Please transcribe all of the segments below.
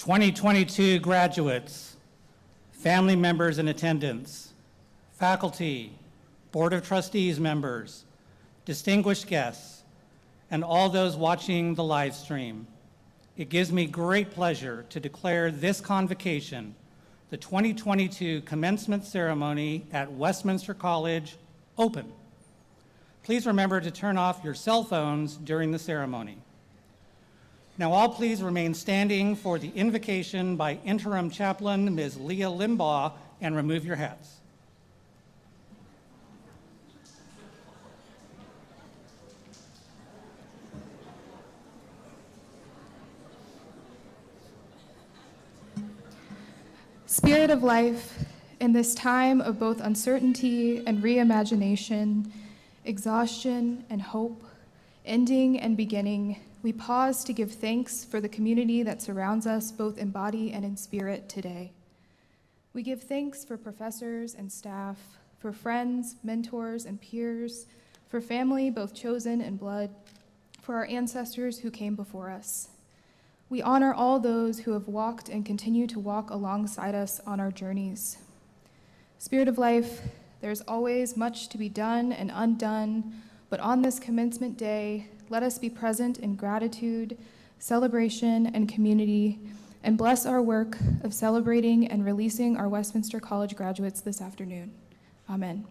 2022 graduates, family members in attendance, faculty, Board of Trustees members, distinguished guests, and all those watching the live stream. It gives me great pleasure to declare this convocation, the 2022 commencement ceremony at Westminster College, open. Please remember to turn off your cell phones during the ceremony. Now all please remain standing for the invocation by Interim Chaplain Ms. Leah Limbaugh, and remove your hats. Spirit of life, in this time of both uncertainty and reimagination, exhaustion and hope, ending and beginning, we pause to give thanks for the community that surrounds us both in body and in spirit today. We give thanks for professors and staff, for friends, mentors, and peers, for family both chosen and blood, for our ancestors who came before us. We honor all those who have walked and continue to walk alongside us on our journeys. Spirit of life, there's always much to be done and undone, but on this commencement day, let us be present in gratitude, celebration, and community, and bless our work of celebrating and releasing our Westminster College graduates this afternoon. Amen.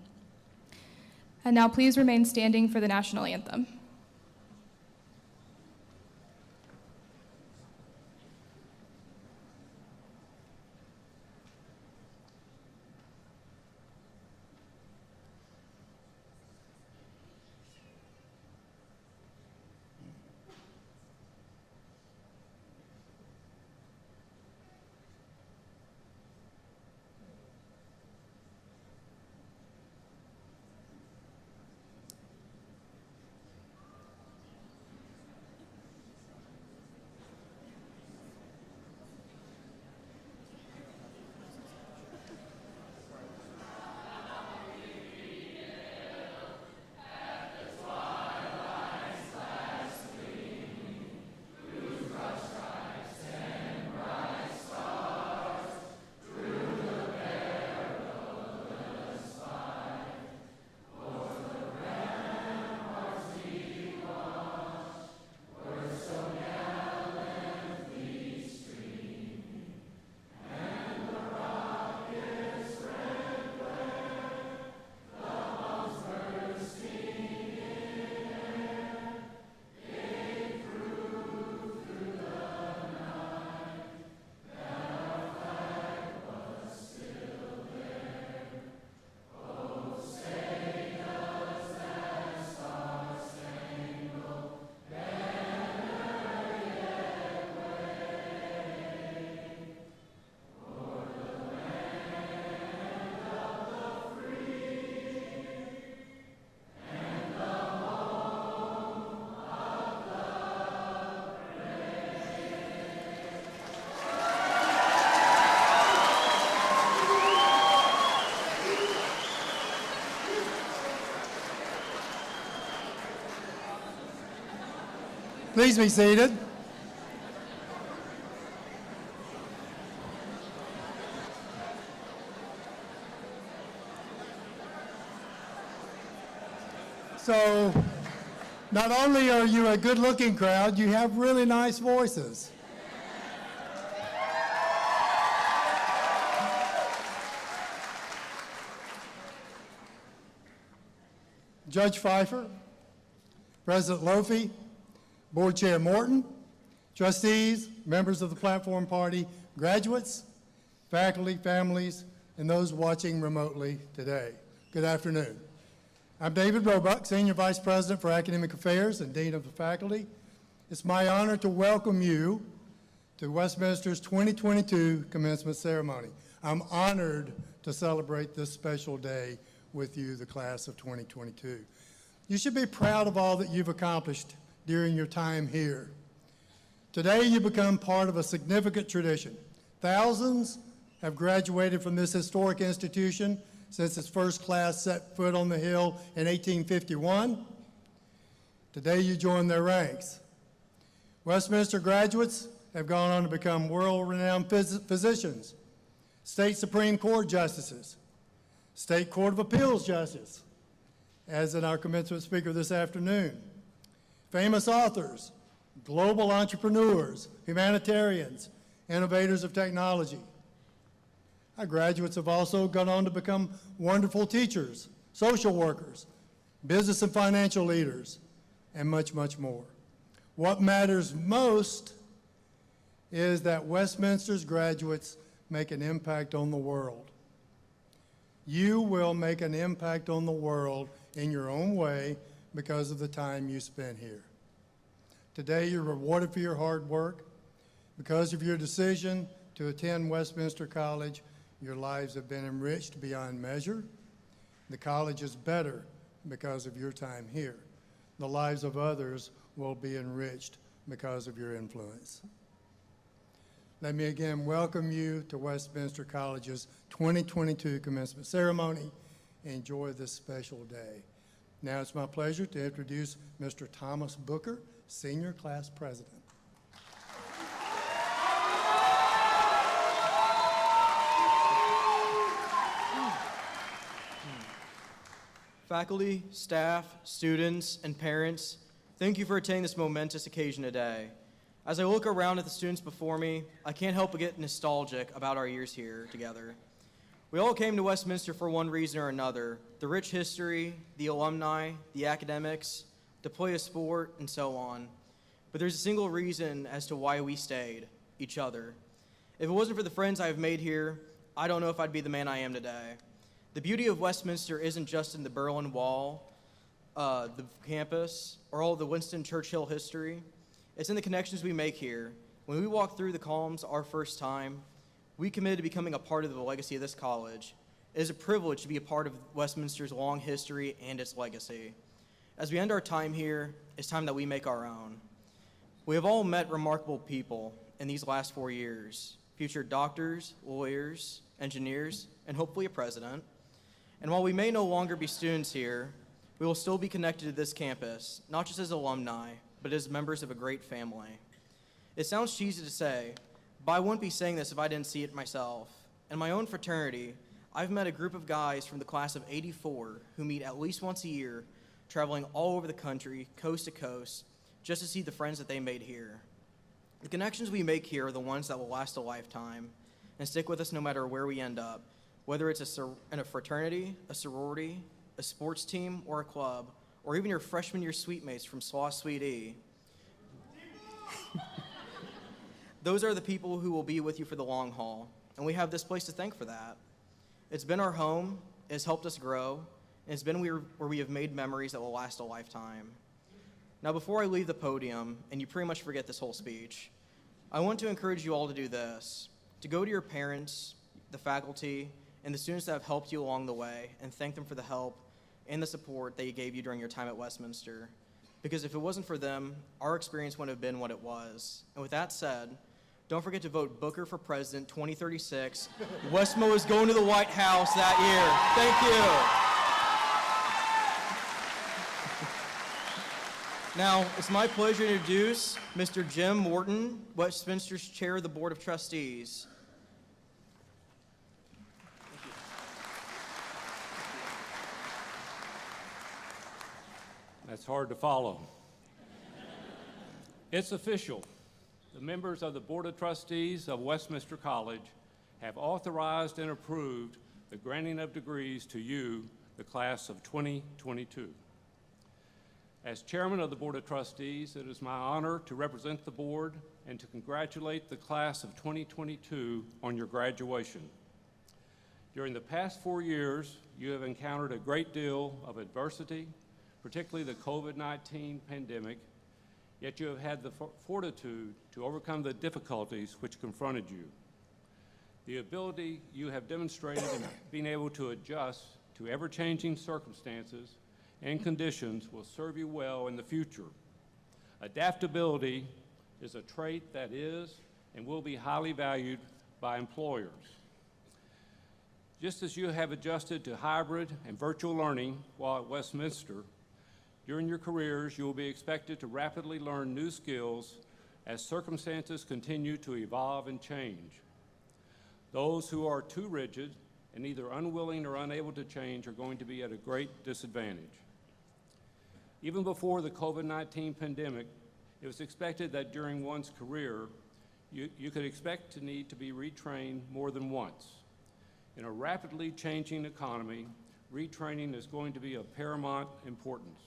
And now please remain standing for the National Anthem. Please be seated. So, not only are you a good-looking crowd, you have really nice voices. Judge Pfeiffer, President Lofi, Board Chair Morton, trustees, members of the Platform Party, graduates, faculty, families, and those watching remotely today. Good afternoon. I'm David Roebuck, Senior Vice President for Academic Affairs and Dean of the Faculty. It's my honor to welcome you to Westminster's 2022 commencement ceremony. I'm honored to celebrate this special day with you, the class of 2022. You should be proud of all that you've accomplished during your time here. Today, you become part of a significant tradition. Thousands have graduated from this historic institution since its first class set foot on the Hill in 1851. Today, you join their ranks. Westminster graduates, have gone on to become world-renowned physicians, state Supreme Court justices, state Court of Appeals justice, as in our commencement speaker this afternoon, famous authors, global entrepreneurs, humanitarians, innovators of technology. Our graduates have also gone on to become wonderful teachers, social workers, business and financial leaders, and much, much more. What matters most is that Westminster's graduates make an impact on the world. You will make an impact on the world in your own way because of the time you spent here. Today, you're rewarded for your hard work. Because of your decision to attend Westminster College, your lives have been enriched beyond measure. The college is better because of your time here. The lives of others will be enriched because of your influence. Let me again welcome you to Westminster College's 2022 commencement ceremony. Enjoy this special day. Now it's my pleasure to introduce Mr. Thomas Booker, Senior Class President. Faculty, staff, students, and parents, thank you for attending this momentous occasion today. As I look around at the students before me, I can't help but get nostalgic about our years here together. We all came to Westminster for one reason or another: the rich history, the alumni, the academics, to play a sport, and so on. But there's a single reason as to why we stayed: each other. If it wasn't for the friends I have made here, I don't know if I'd be the man I am today. The beauty of Westminster isn't just in the Berlin Wall, the campus, or all of the Winston Churchill history. It's in the connections we make here. When we walk through the columns our first time, we committed to becoming a part of the legacy of this college. It is a privilege to be a part of Westminster's long history and its legacy. As we end our time here, it's time that we make our own. We have all met remarkable people in these last 4 years: future doctors, lawyers, engineers, and hopefully a president. And while we may no longer be students here, we will still be connected to this campus, not just as alumni, but as members of a great family. It sounds cheesy to say, but I wouldn't be saying this if I didn't see it myself. In my own fraternity, I've met a group of guys from the class of '84 who meet at least once a year, traveling all over the country, coast to coast, just to see the friends that they made here. The connections we make here are the ones that will last a lifetime and stick with us no matter where we end up, whether it's in a fraternity, a sorority, a sports team, or a club, or even your freshman year suite mates from Slaw Suite E. Those are the people who will be with you for the long haul, and we have this place to thank for that. It's been our home, it's helped us grow, and it's been where we have made memories that will last a lifetime. Now, before I leave the podium, and you pretty much forget this whole speech, I want to encourage you all to do this: to go to your parents, the faculty, and the students that have helped you along the way, and thank them for the help and the support they gave you during your time at Westminster. Because if it wasn't for them, our experience wouldn't have been what it was. And with that said, don't forget to vote Booker for President 2036. Westmo is going to the White House that year. Thank you. Now, it's my pleasure to introduce Mr. Jim Morton, Westminster's Chair of the Board of Trustees. That's hard to follow. It's official. The members of the Board of Trustees of Westminster College have authorized and approved the granting of degrees to you, the class of 2022. As chairman of the Board of Trustees, it is my honor to represent the board and to congratulate the class of 2022 on your graduation. During the past 4 years, you have encountered a great deal of adversity, particularly the COVID-19 pandemic, yet you have had the fortitude to overcome the difficulties which confronted you. The ability you have demonstrated in being able to adjust to ever-changing circumstances and conditions will serve you well in the future. Adaptability is a trait that is and will be highly valued by employers. Just as you have adjusted to hybrid and virtual learning while at Westminster, during your careers, you will be expected to rapidly learn new skills as circumstances continue to evolve and change. Those who are too rigid and either unwilling or unable to change are going to be at a great disadvantage. Even before the COVID-19 pandemic, it was expected that during one's career, you could expect to need to be retrained more than once. In a rapidly changing economy, retraining is going to be of paramount importance.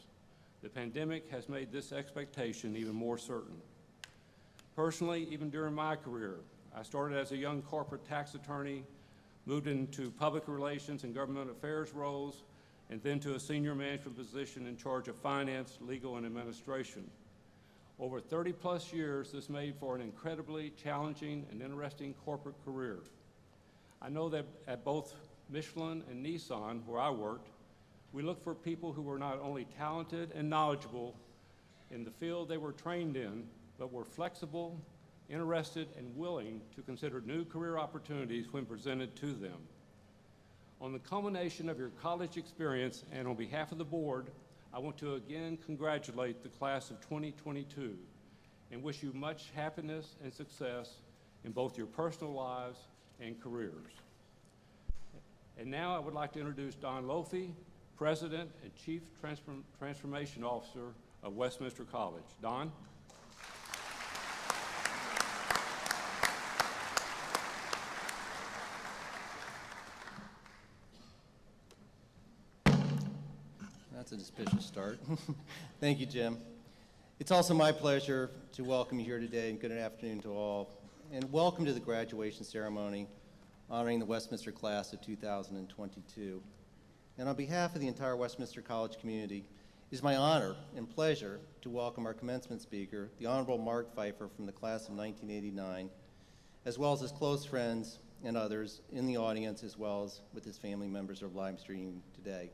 The pandemic has made this expectation even more certain. Personally, even during my career, I started as a young corporate tax attorney, moved into public relations and government affairs roles, and then to a senior management position in charge of finance, legal, and administration. Over 30-plus years, this made for an incredibly challenging and interesting corporate career. I know that at both Michelin and Nissan, where I worked, we looked for people who were not only talented and knowledgeable in the field they were trained in, but were flexible, interested, and willing to consider new career opportunities when presented to them. On the culmination of your college experience and on behalf of the board, I want to again congratulate the class of 2022 and wish you much happiness and success in both your personal lives and careers. And now I would like to introduce Don Lofi, President and Chief Transformation Officer of Westminster College. Don? That's an auspicious start. Thank you, Jim. It's also my pleasure to welcome you here today, and good afternoon to all. And welcome to the graduation ceremony honoring the Westminster class of 2022. And on behalf of the entire Westminster College community, it is my honor and pleasure to welcome our commencement speaker, the Honorable Mark Pfeiffer from the class of 1989, as well as his close friends and others in the audience, as well as with his family members who are live streaming today.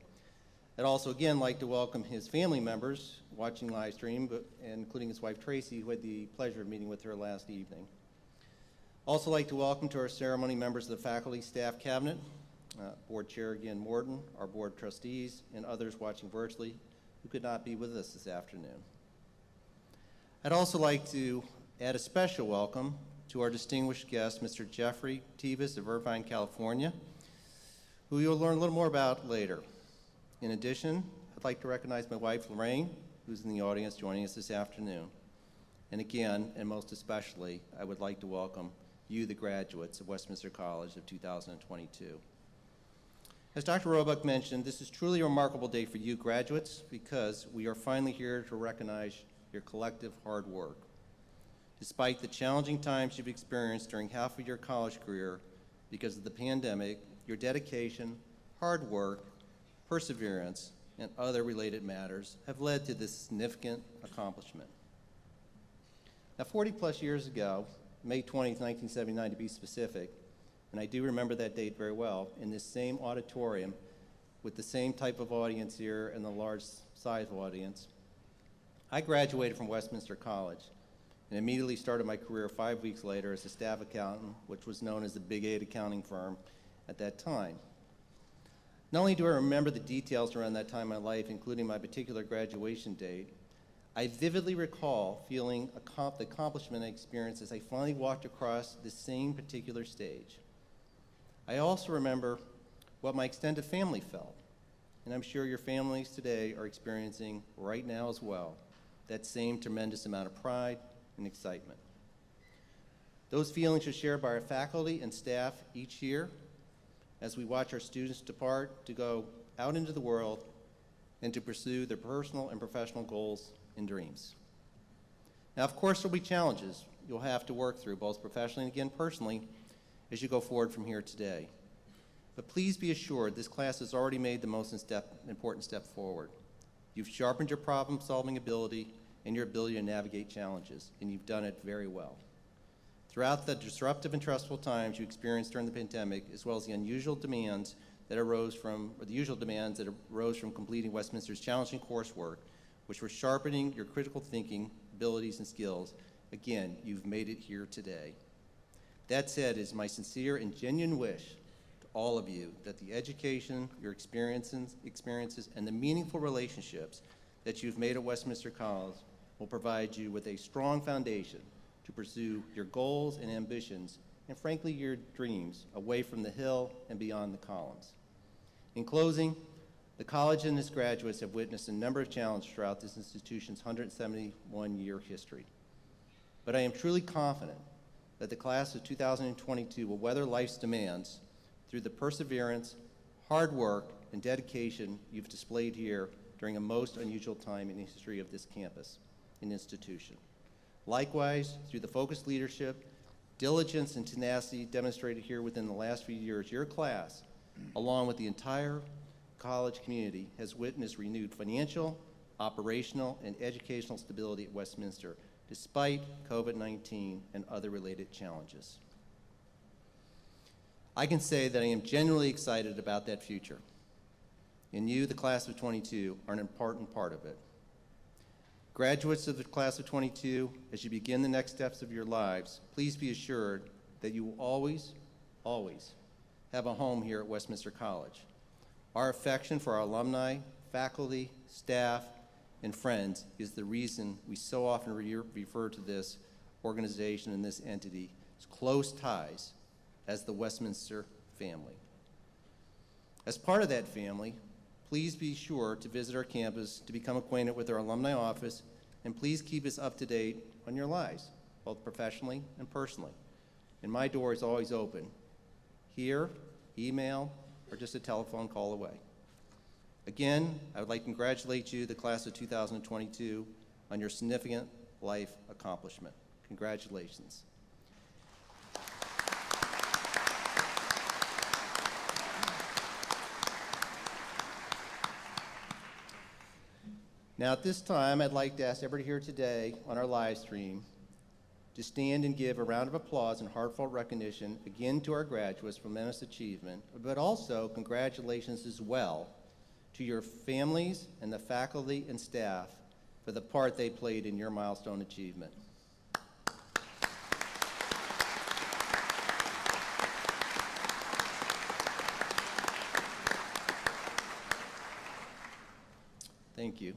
I'd also again like to welcome his family members watching live stream, including his wife Tracy, who had the pleasure of meeting with her last evening. Also like to welcome to our ceremony members of the faculty, staff, cabinet, board chair again Morton, our board of trustees, and others watching virtually who could not be with us this afternoon. I'd also like to add a special welcome to our distinguished guest, Mr. Christman-Tevis of Irvine, California, who you'll learn a little more about later. In addition, I'd like to recognize my wife, Lorraine, who's in the audience joining us this afternoon. And again, and most especially, I would like to welcome you, the graduates of Westminster College of 2022. As Dr. Roebuck mentioned, this is truly a remarkable day for you graduates because we are finally here to recognize your collective hard work. Despite the challenging times you've experienced during half of your college career because of the pandemic, your dedication, hard work, perseverance, and other related matters have led to this significant accomplishment. Now, 40-plus years ago, May 20th, 1979 to be specific, and I do remember that date very well, in this same auditorium with the same type of audience here and the large size of audience, I graduated from Westminster College and immediately started my career 5 weeks later as a staff accountant, which was known as the Big 8 accounting firm at that time. Not only do I remember the details around that time in my life, including my particular graduation date, I vividly recall feeling the accomplishment I experienced as I finally walked across the same particular stage. I also remember what my extended family felt, and I'm sure your families today are experiencing right now as well, that same tremendous amount of pride and excitement. Those feelings are shared by our faculty and staff each year as we watch our students depart to go out into the world and to pursue their personal and professional goals and dreams. Now, of course, there'll be challenges you'll have to work through, both professionally and again personally, as you go forward from here today. But please be assured this class has already made the most important step forward. You've sharpened your problem-solving ability and your ability to navigate challenges, and you've done it very well. Throughout the disruptive and stressful times you experienced during the pandemic, as well as the unusual demands that arose from, or the usual demands that arose from completing Westminster's challenging coursework, which were sharpening your critical thinking abilities and skills, again, you've made it here today. That said, it is my sincere and genuine wish to all of you that the education, your experiences, and the meaningful relationships that you've made at Westminster College will provide you with a strong foundation to pursue your goals and ambitions, and frankly, your dreams, away from the hill and beyond the columns. In closing, the college and its graduates have witnessed a number of challenges throughout this institution's 171-year history. But I am truly confident that the class of 2022 will weather life's demands through the perseverance, hard work, and dedication you've displayed here during a most unusual time in the history of this campus and institution. Likewise, through the focused leadership, diligence, and tenacity demonstrated here within the last few years, your class, along with the entire college community, has witnessed renewed financial, operational, and educational stability at Westminster, despite COVID-19 and other related challenges. I can say that I am genuinely excited about that future, and you, the class of 22, are an important part of it. Graduates of the class of 22, as you begin the next steps of your lives, please be assured that you will always, always have a home here at Westminster College. Our affection for our alumni, faculty, staff, and friends is the reason we so often refer to this organization and this entity as close ties as the Westminster family. As part of that family, please be sure to visit our campus to become acquainted with our alumni office, and please keep us up to date on your lives, both professionally and personally. And my door is always open, here, email, or just a telephone call away. Again, I would like to congratulate you, the class of 2022, on your significant life accomplishment. Congratulations. Now at this time, I'd like to ask everybody here today on our live stream to stand and give a round of applause and heartfelt recognition again to our graduates for tremendous achievement, but also congratulations as well to your families and the faculty and staff for the part they played in your milestone achievement. Thank you.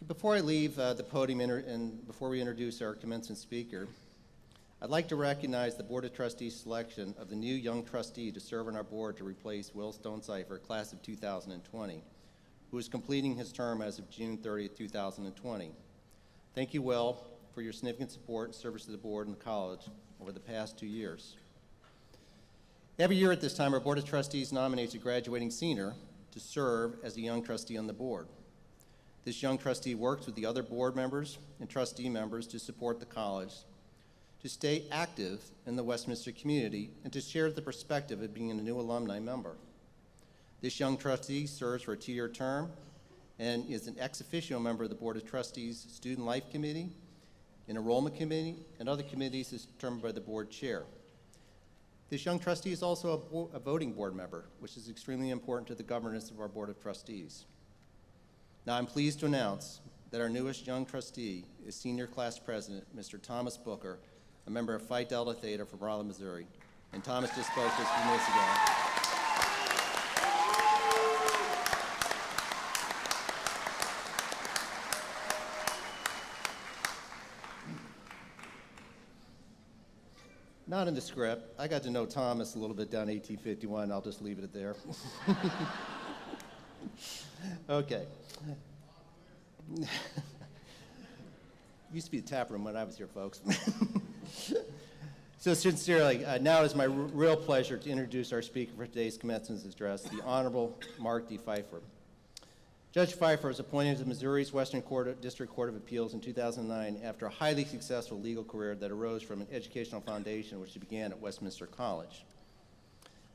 Before I leave the podium and before we introduce our commencement speaker, I'd like to recognize the Board of Trustees' selection of the new young trustee to serve on our board to replace Will Stone-Cipher, class of 2020, who is completing his term as of June 30th, 2020. Thank you, Will, for your significant support and service to the board and the college over the past 2 years. Every year at this time, our Board of Trustees nominates a graduating senior to serve as a young trustee on the board. This young trustee works with the other board members and trustee members to support the college, to stay active in the Westminster community, and to share the perspective of being a new alumni member. This young trustee serves for a 2-year term and is an ex officio member of the Board of Trustees Student Life Committee, an Enrollment Committee, and other committees as determined by the board chair. This young trustee is also a voting board member, which is extremely important to the governance of our Board of Trustees. Now I'm pleased to announce that our newest young trustee is Senior Class President, Mr. Thomas Booker, a member of Phi Delta Theta from Raleigh, Missouri. And Thomas just spoke just a few minutes ago. Not in the script. I got to know Thomas a little bit down 1851. I'll just leave it at there. Okay. Used to be a tap room when I was here, folks. So sincerely, now it is my real pleasure to introduce our speaker for today's commencement address, the Honorable Mark D. Pfeiffer. Judge Pfeiffer was appointed to Missouri's Western District Court of Appeals in 2009 after a highly successful legal career that arose from an educational foundation which he began at Westminster College.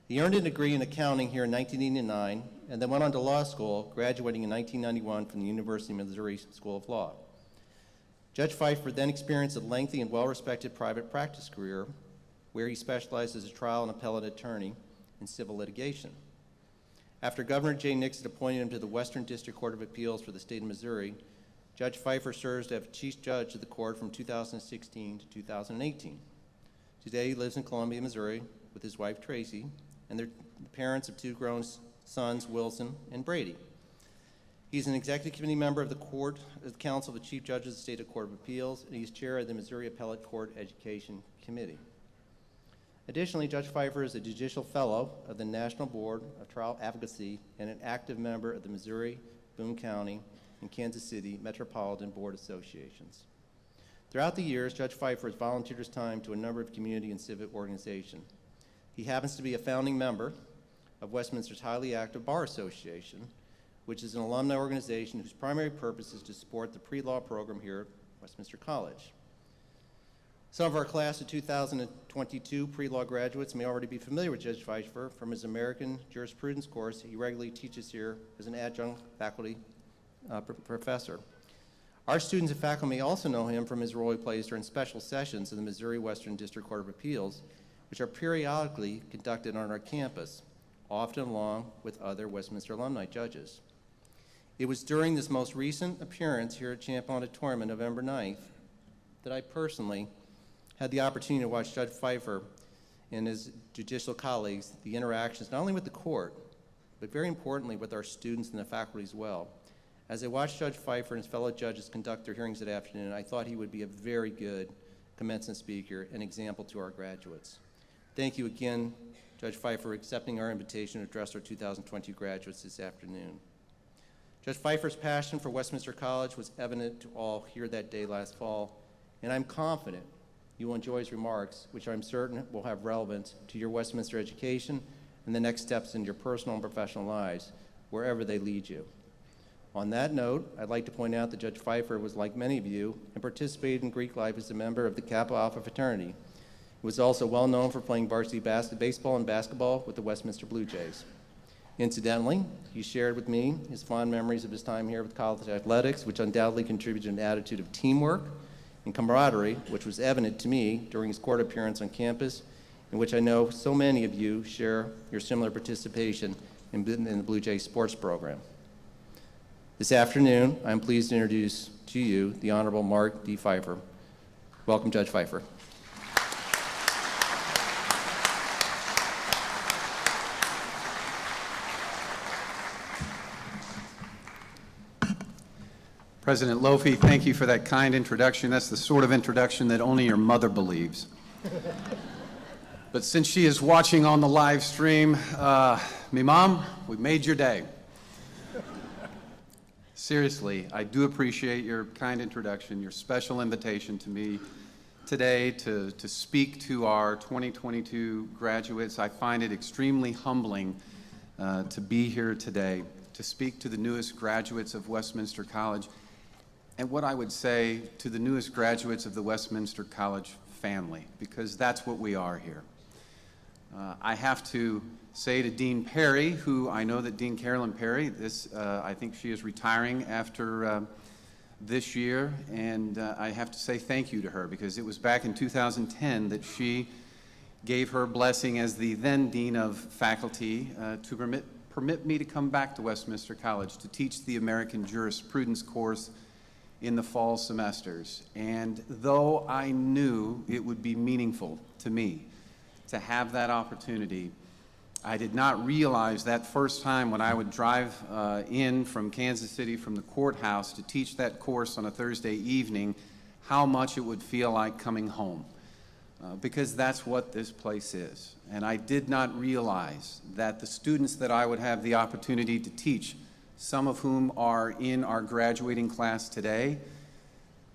He earned a degree in accounting here in 1989 and then went on to law school, graduating in 1991 from the University of Missouri School of Law. Judge Pfeiffer then experienced a lengthy and well-respected private practice career where he specialized as a trial and appellate attorney in civil litigation. After Governor Jay Nixon appointed him to the Western District Court of Appeals for the state of Missouri, Judge Pfeiffer served as Chief Judge of the court from 2016 to 2018. Today he lives in Columbia, Missouri with his wife Tracy and they're the parents of 2 grown sons, Wilson and Brady. He's an executive committee member of the Council of the Chief Judges of the State Court of Appeals, and he's chair of the Missouri Appellate Court Education Committee. Additionally, Judge Pfeiffer is a judicial fellow of the National Board of Trial Advocacy and an active member of the Missouri, Boone County, and Kansas City Metropolitan Board Associations. Throughout the years, Judge Pfeiffer has volunteered his time to a number of community and civic organizations. He happens to be a founding member of Westminster's highly active Bar Association, which is an alumni organization whose primary purpose is to support the pre-law program here at Westminster College. Some of our class of 2022 pre-law graduates may already be familiar with Judge Pfeiffer from his American jurisprudence course he regularly teaches here as an adjunct faculty professor. Our students and faculty may also know him from his role he plays during special sessions in the Missouri Western District Court of Appeals, which are periodically conducted on our campus, often along with other Westminster alumni judges. It was during this most recent appearance here at Champ Auditorium on November 9th that I personally had the opportunity to watch Judge Pfeiffer and his judicial colleagues, the interactions not only with the court, but very importantly with our students and the faculty as well. As I watched Judge Pfeiffer and his fellow judges conduct their hearings that afternoon, I thought he would be a very good commencement speaker and example to our graduates. Thank you again, Judge Pfeiffer, for accepting our invitation to address our 2020 graduates this afternoon. Judge Pfeiffer's passion for Westminster College was evident to all here that day last fall, and I'm confident you will enjoy his remarks, which I'm certain will have relevance to your Westminster education and the next steps in your personal and professional lives, wherever they lead you. On that note, I'd like to point out that Judge Pfeiffer was like many of you and participated in Greek life as a member of the Kappa Alpha fraternity. He was also well known for playing varsity baseball and basketball with the Westminster Blue Jays. Incidentally, he shared with me his fond memories of his time here with college athletics, which undoubtedly contributed to an attitude of teamwork and camaraderie, which was evident to me during his court appearance on campus, in which I know so many of you share your similar participation in the Blue Jays sports program. This afternoon, I'm pleased to introduce to you the Honorable Mark D. Pfeiffer. Welcome, Judge Pfeiffer. President Lofi, thank you for that kind introduction. That's the sort of introduction that only your mother believes. But since she is watching on the live stream, me mom, we made your day. Seriously, I do appreciate your kind introduction, your special invitation to me today to speak to our 2022 graduates. I find it extremely humbling to be here today, to speak to the newest graduates of Westminster College, and what I would say to the newest graduates of the Westminster College family, because that's what we are here. I have to say to Dean Perry, who I know that Dean Carolyn Perry, I think she is retiring after this year, and I have to say thank you to her, because it was back in 2010 that she gave her blessing as the then Dean of Faculty to permit me to come back to Westminster College to teach the American Jurisprudence course in the fall semesters. And though I knew it would be meaningful to me to have that opportunity, I did not realize that first time when I would drive in from Kansas City from the courthouse to teach that course on a Thursday evening, how much it would feel like coming home. Because that's what this place is. And I did not realize that the students that I would have the opportunity to teach, some of whom are in our graduating class today,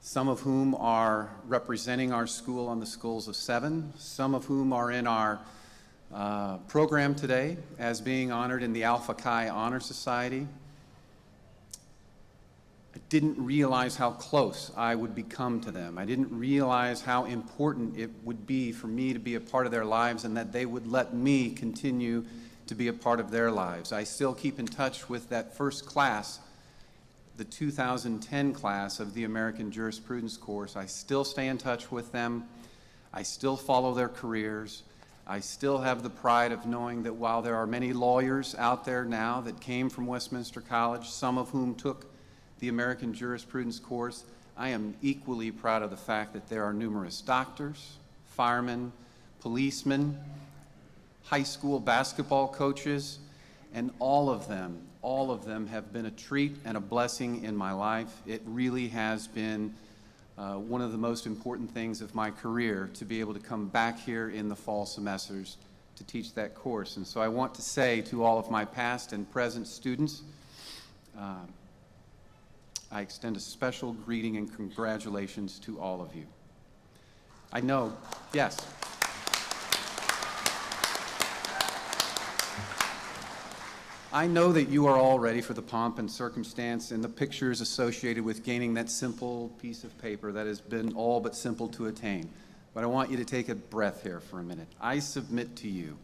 some of whom are representing our school on the Schools of Seven, some of whom are in our program today as being honored in the Alpha Chi Honor Society. I didn't realize how close I would become to them. I didn't realize how important it would be for me to be a part of their lives and that they would let me continue to be a part of their lives. I still keep in touch with that first class, the 2010 class of the American Jurisprudence course. I still stay in touch with them. I still follow their careers. I still have the pride of knowing that while there are many lawyers out there now that came from Westminster College, some of whom took the American Jurisprudence course, I am equally proud of the fact that there are numerous doctors, firemen, policemen, high school basketball coaches, and all of them all of them have been a treat and a blessing in my life. It really has been one of the most important things of my career to be able to come back here in the fall semesters to teach that course. And so I want to say to all of my past and present students, I extend a special greeting and congratulations to all of you. I know, yes. I know that you are all ready for the pomp and circumstance and the pictures associated with gaining that simple piece of paper that has been all but simple to attain. But I want you to take a breath here for a minute. I submit to you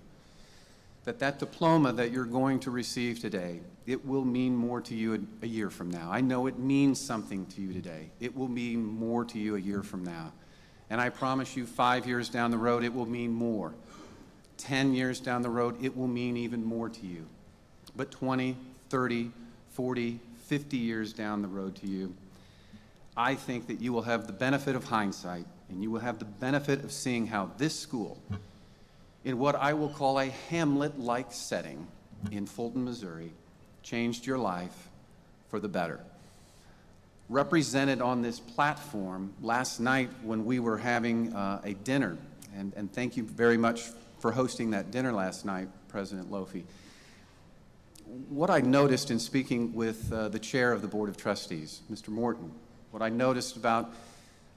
that that diploma that you're going to receive today, it will mean more to you a year from now. I know it means something to you today. It will mean more to you a year from now. And I promise you 5 years down the road, it will mean more. 10 years down the road, it will mean even more to you. But 20, 30, 40, 50 years down the road to you, I think that you will have the benefit of hindsight, and you will have the benefit of seeing how this school, in what I will call a Hamlet-like setting in Fulton, Missouri, changed your life for the better. Represented on this platform last night when we were having a dinner, and thank you very much for hosting that dinner last night, President Lofi. What I noticed in speaking with the chair of the Board of Trustees, Mr. Morton, what I noticed about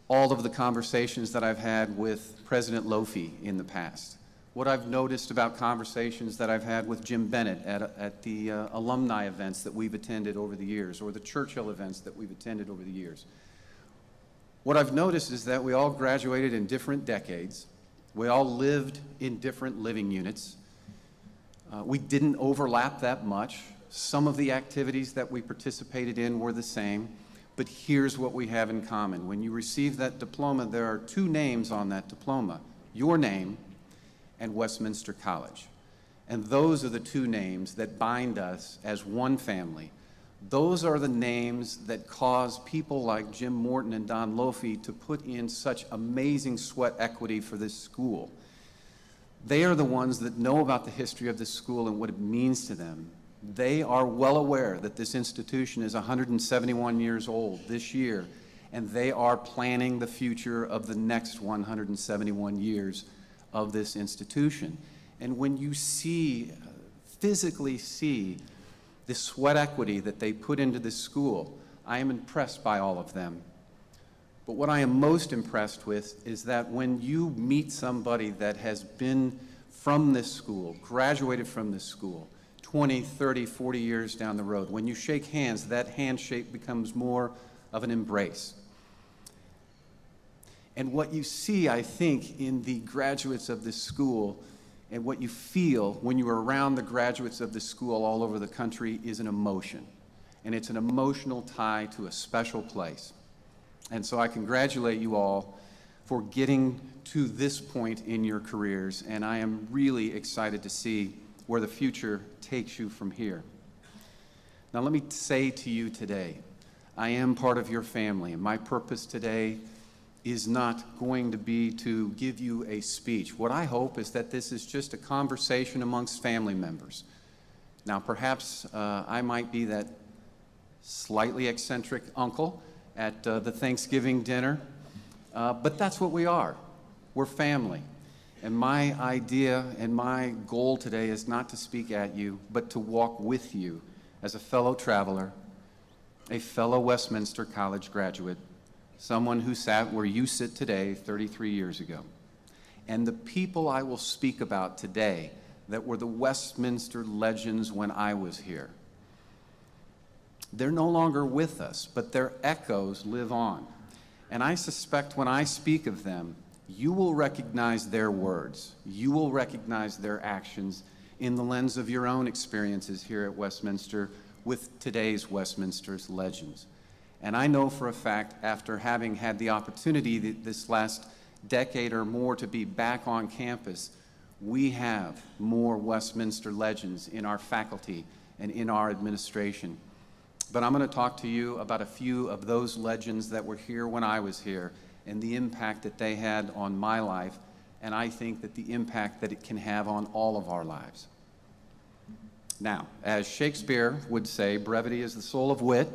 all of the conversations that I've had with President Lofi in the past, what I've noticed about conversations that I've had with Jim Bennett at the alumni events that we've attended over the years, or the Churchill events that we've attended over the years. What I've noticed is that we all graduated in different decades. We all lived in different living units. We didn't overlap that much. Some of the activities that we participated in were the same, but here's what we have in common. When you receive that diploma, there are two names on that diploma, your name and Westminster College. And those are the two names that bind us as one family. Those are the names that cause people like Jim Morton and Don Lofi to put in such amazing sweat equity for this school. They are the ones that know about the history of this school and what it means to them. They are well aware that this institution is 171 years old this year, and they are planning the future of the next 171 years of this institution. And when you see, physically see, the sweat equity that they put into this school, I am impressed by all of them. But what I am most impressed with is that when you meet somebody that has been from this school, graduated from this school, 20, 30, 40 years down the road, when you shake hands, that handshake becomes more of an embrace. And what you see, I think, in the graduates of this school, and what you feel when you are around the graduates of this school all over the country, is an emotion. And it's an emotional tie to a special place. And so I congratulate you all for getting to this point in your careers, and I am really excited to see where the future takes you from here. Now let me say to you today, I am part of your family, and my purpose today is not going to be to give you a speech. What I hope is that this is just a conversation amongst family members. Now perhaps I might be that slightly eccentric uncle at the Thanksgiving dinner, but that's what we are. We're family. And my idea and my goal today is not to speak at you, but to walk with you as a fellow traveler, a fellow Westminster College graduate, someone who sat where you sit today 33 years ago. And the people I will speak about today that were the Westminster legends when I was here, they're no longer with us, but their echoes live on. And I suspect when I speak of them, you will recognize their words. You will recognize their actions in the lens of your own experiences here at Westminster with today's Westminster's legends. And I know for a fact, after having had the opportunity this last decade or more to be back on campus, we have more Westminster legends in our faculty and in our administration. But I'm going to talk to you about a few of those legends that were here when I was here and the impact that they had on my life, and I think that the impact that it can have on all of our lives. Now, as Shakespeare would say, brevity is the soul of wit.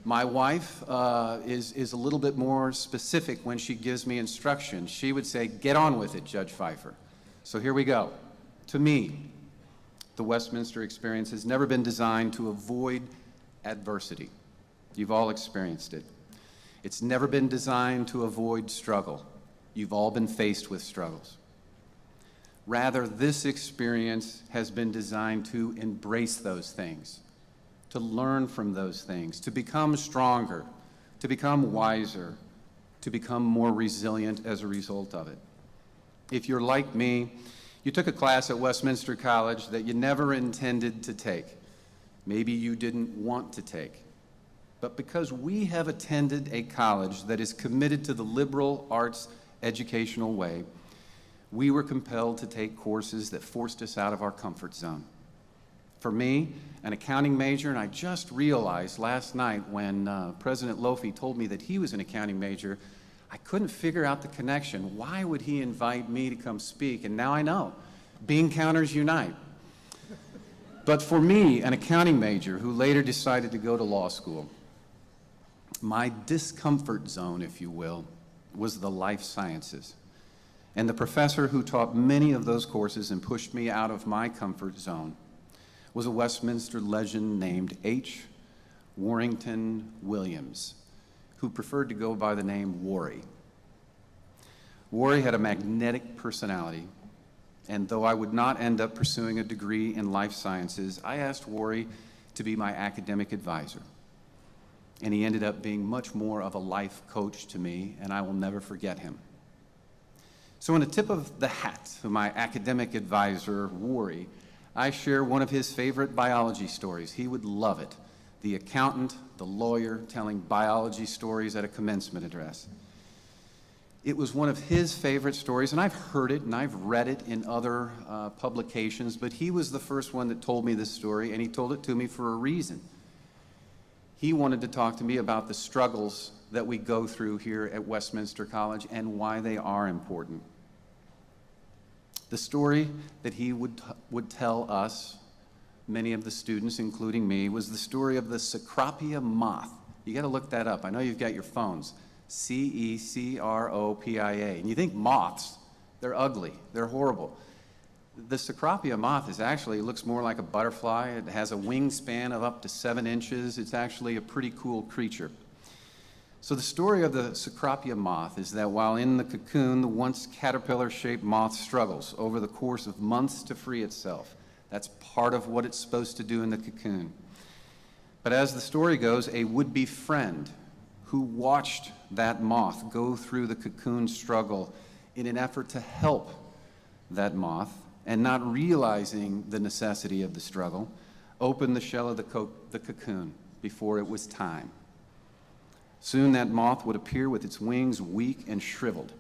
My wife is a little bit more specific when she gives me instruction. She would say, "Get on with it, Judge Pfeiffer." So here we go. To me, the Westminster experience has never been designed to avoid adversity. You've all experienced it. It's never been designed to avoid struggle. You've all been faced with struggles. Rather, this experience has been designed to embrace those things, to learn from those things, to become stronger, to become wiser, to become more resilient as a result of it. If you're like me, you took a class at Westminster College that you never intended to take. Maybe you didn't want to take. But because we have attended a college that is committed to the liberal arts educational way, we were compelled to take courses that forced us out of our comfort zone. For me, an accounting major, and I just realized last night when President Lofi told me that he was an accounting major, I couldn't figure out the connection. Why would he invite me to come speak? And now I know. Bean counters unite. But for me, an accounting major who later decided to go to law school, my discomfort zone, if you will, was the life sciences. And the professor who taught many of those courses and pushed me out of my comfort zone was a Westminster legend named H. Warrington Williams, who preferred to go by the name Worry. Worry had a magnetic personality, and though I would not end up pursuing a degree in life sciences, I asked Worry to be my academic advisor. And he ended up being much more of a life coach to me, and I will never forget him. So in a tip of the hat to my academic advisor, Worry, I share one of his favorite biology stories. He would love it. The accountant, the lawyer, telling biology stories at a commencement address. It was one of his favorite stories, and I've heard it and I've read it in other publications, but he was the first one that told me this story, and he told it to me for a reason. He wanted to talk to me about the struggles that we go through here at Westminster College and why they are important. The story that he would tell us, many of the students, including me, was the story of the Cecropia Moth. You got to look that up. I know you've got your phones. C-E-C-R-O-P-I-A. And you think moths, they're ugly, they're horrible. The Cecropia Moth is actually, looks more like a butterfly. It has a wingspan of up to 7 inches. It's actually a pretty cool creature. So the story of the Cecropia Moth is that while in the cocoon, the once caterpillar-shaped moth struggles over the course of months to free itself. That's part of what it's supposed to do in the cocoon. But as the story goes, a would-be friend who watched that moth go through the cocoon struggle in an effort to help that moth, and not realizing the necessity of the struggle, opened the shell of the cocoon before it was time. Soon that moth would appear with its wings weak and shriveled,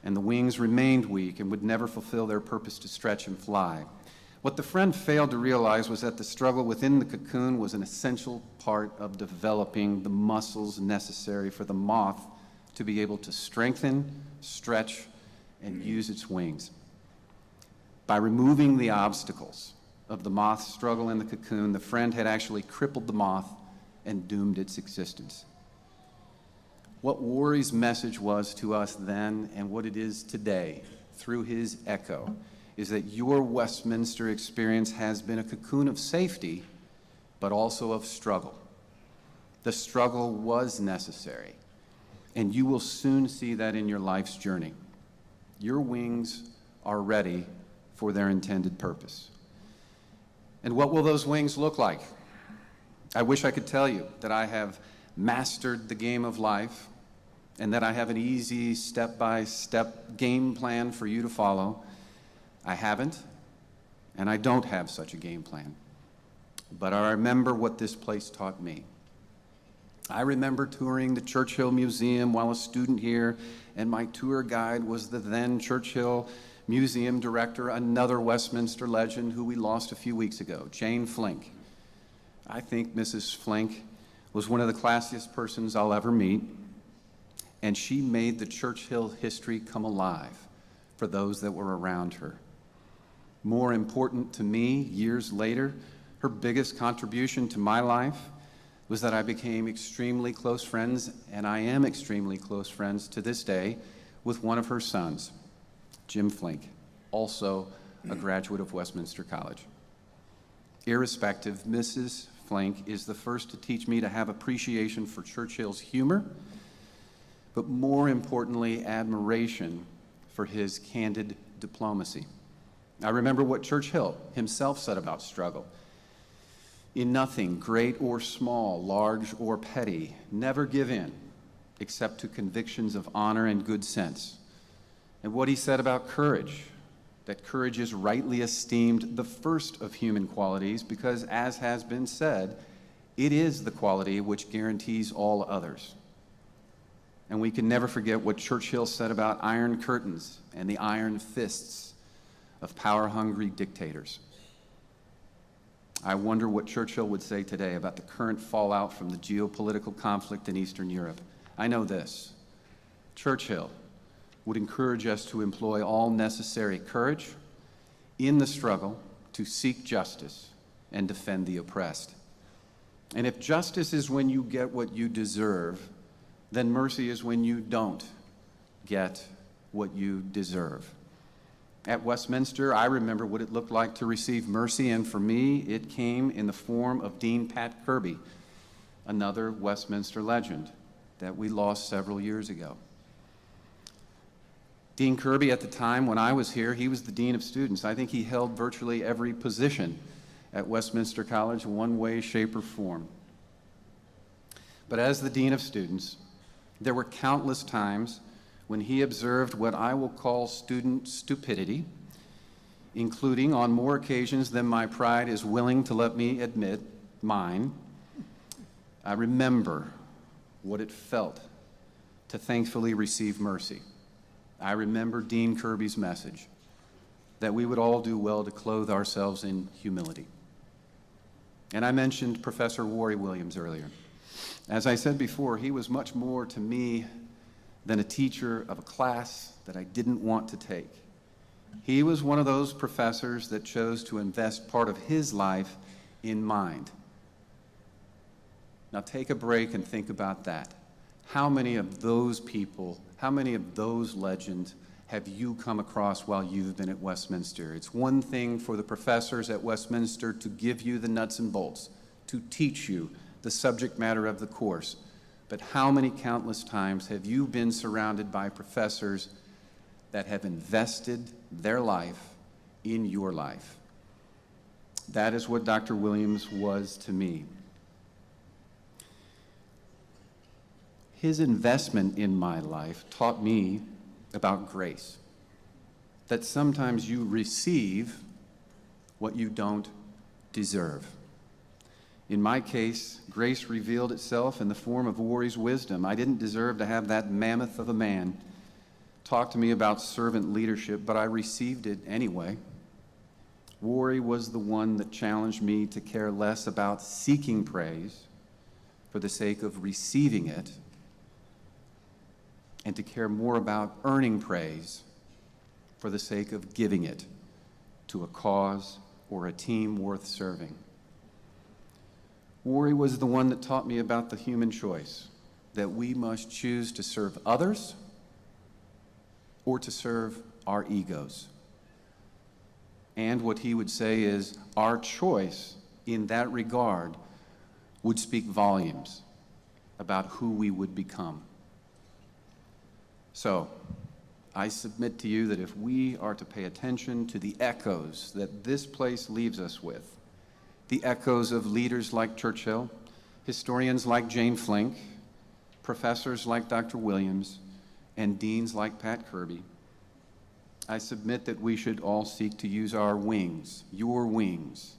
and the wings remained weak and would never fulfill their purpose to stretch and fly. What the friend failed to realize was that the struggle within the cocoon was an essential part of developing the muscles necessary for the moth to be able to strengthen, stretch, and use its wings. By removing the obstacles of the moth's struggle in the cocoon, the friend had actually crippled the moth and doomed its existence. What Worry's message was to us then and what it is today through his echo is that your Westminster experience has been a cocoon of safety, but also of struggle. The struggle was necessary, and you will soon see that in your life's journey. Your wings are ready for their intended purpose. And what will those wings look like? I wish I could tell you that I have mastered the game of life and that I have an easy step-by-step game plan for you to follow. I haven't, and I don't have such a game plan. But I remember what this place taught me. I remember touring the Churchill Museum while a student here, and my tour guide was the then Churchill Museum director, another Westminster legend who we lost a few weeks ago, Jane Flynk. I think Mrs. Flynk was one of the classiest persons I'll ever meet, and she made the Churchill history come alive for those that were around her. More important to me, years later, her biggest contribution to my life was that I became extremely close friends, and I am extremely close friends to this day, with one of her sons, Jim Flynk, also a graduate of Westminster College. Irrespective, Mrs. Flynk is the first to teach me to have appreciation for Churchill's humor, but more importantly, admiration for his candid diplomacy. I remember what Churchill himself said about struggle. In nothing, great or small, large or petty, never give in, except to convictions of honor and good sense. And what he said about courage, that courage is rightly esteemed the first of human qualities because, as has been said, it is the quality which guarantees all others. And we can never forget what Churchill said about iron curtains and the iron fists of power-hungry dictators. I wonder what Churchill would say today about the current fallout from the geopolitical conflict in Eastern Europe. I know this. Churchill would encourage us to employ all necessary courage in the struggle to seek justice and defend the oppressed. And if justice is when you get what you deserve, then mercy is when you don't get what you deserve. At Westminster, I remember what it looked like to receive mercy, and for me, it came in the form of Dean Pat Kirby, another Westminster legend that we lost several years ago. Dean Kirby, at the time when I was here, he was the Dean of Students. I think he held virtually every position at Westminster College, one way, shape, or form. But as the Dean of Students, there were countless times when he observed what I will call student stupidity, including on more occasions than my pride is willing to let me admit, mine. I remember what it felt to thankfully receive mercy. I remember Dean Kirby's message that we would all do well to clothe ourselves in humility. And I mentioned Professor Warry Williams earlier. As I said before, he was much more to me than a teacher of a class that I didn't want to take. He was one of those professors that chose to invest part of his life in mind. Now take a break and think about that. How many of those people, how many of those legends have you come across while you've been at Westminster? It's one thing for the professors at Westminster to give you the nuts and bolts, to teach you the subject matter of the course. But how many countless times have you been surrounded by professors that have invested their life in your life? That is what Dr. Williams was to me. His investment in my life taught me about grace, that sometimes you receive what you don't deserve. In my case, grace revealed itself in the form of Warry's wisdom. I didn't deserve to have that mammoth of a man talk to me about servant leadership, but I received it anyway. Warry was the one that challenged me to care less about seeking praise for the sake of receiving it, and to care more about earning praise for the sake of giving it to a cause or a team worth serving. Warry was the one that taught me about the human choice, that we must choose to serve others or to serve our egos. And what he would say is, our choice in that regard would speak volumes about who we would become. So, I submit to you that if we are to pay attention to the echoes that this place leaves us with, the echoes of leaders like Churchill, historians like Jane Flynk, professors like Dr. Williams, and deans like Pat Kirby, I submit that we should all seek to use our wings, your wings,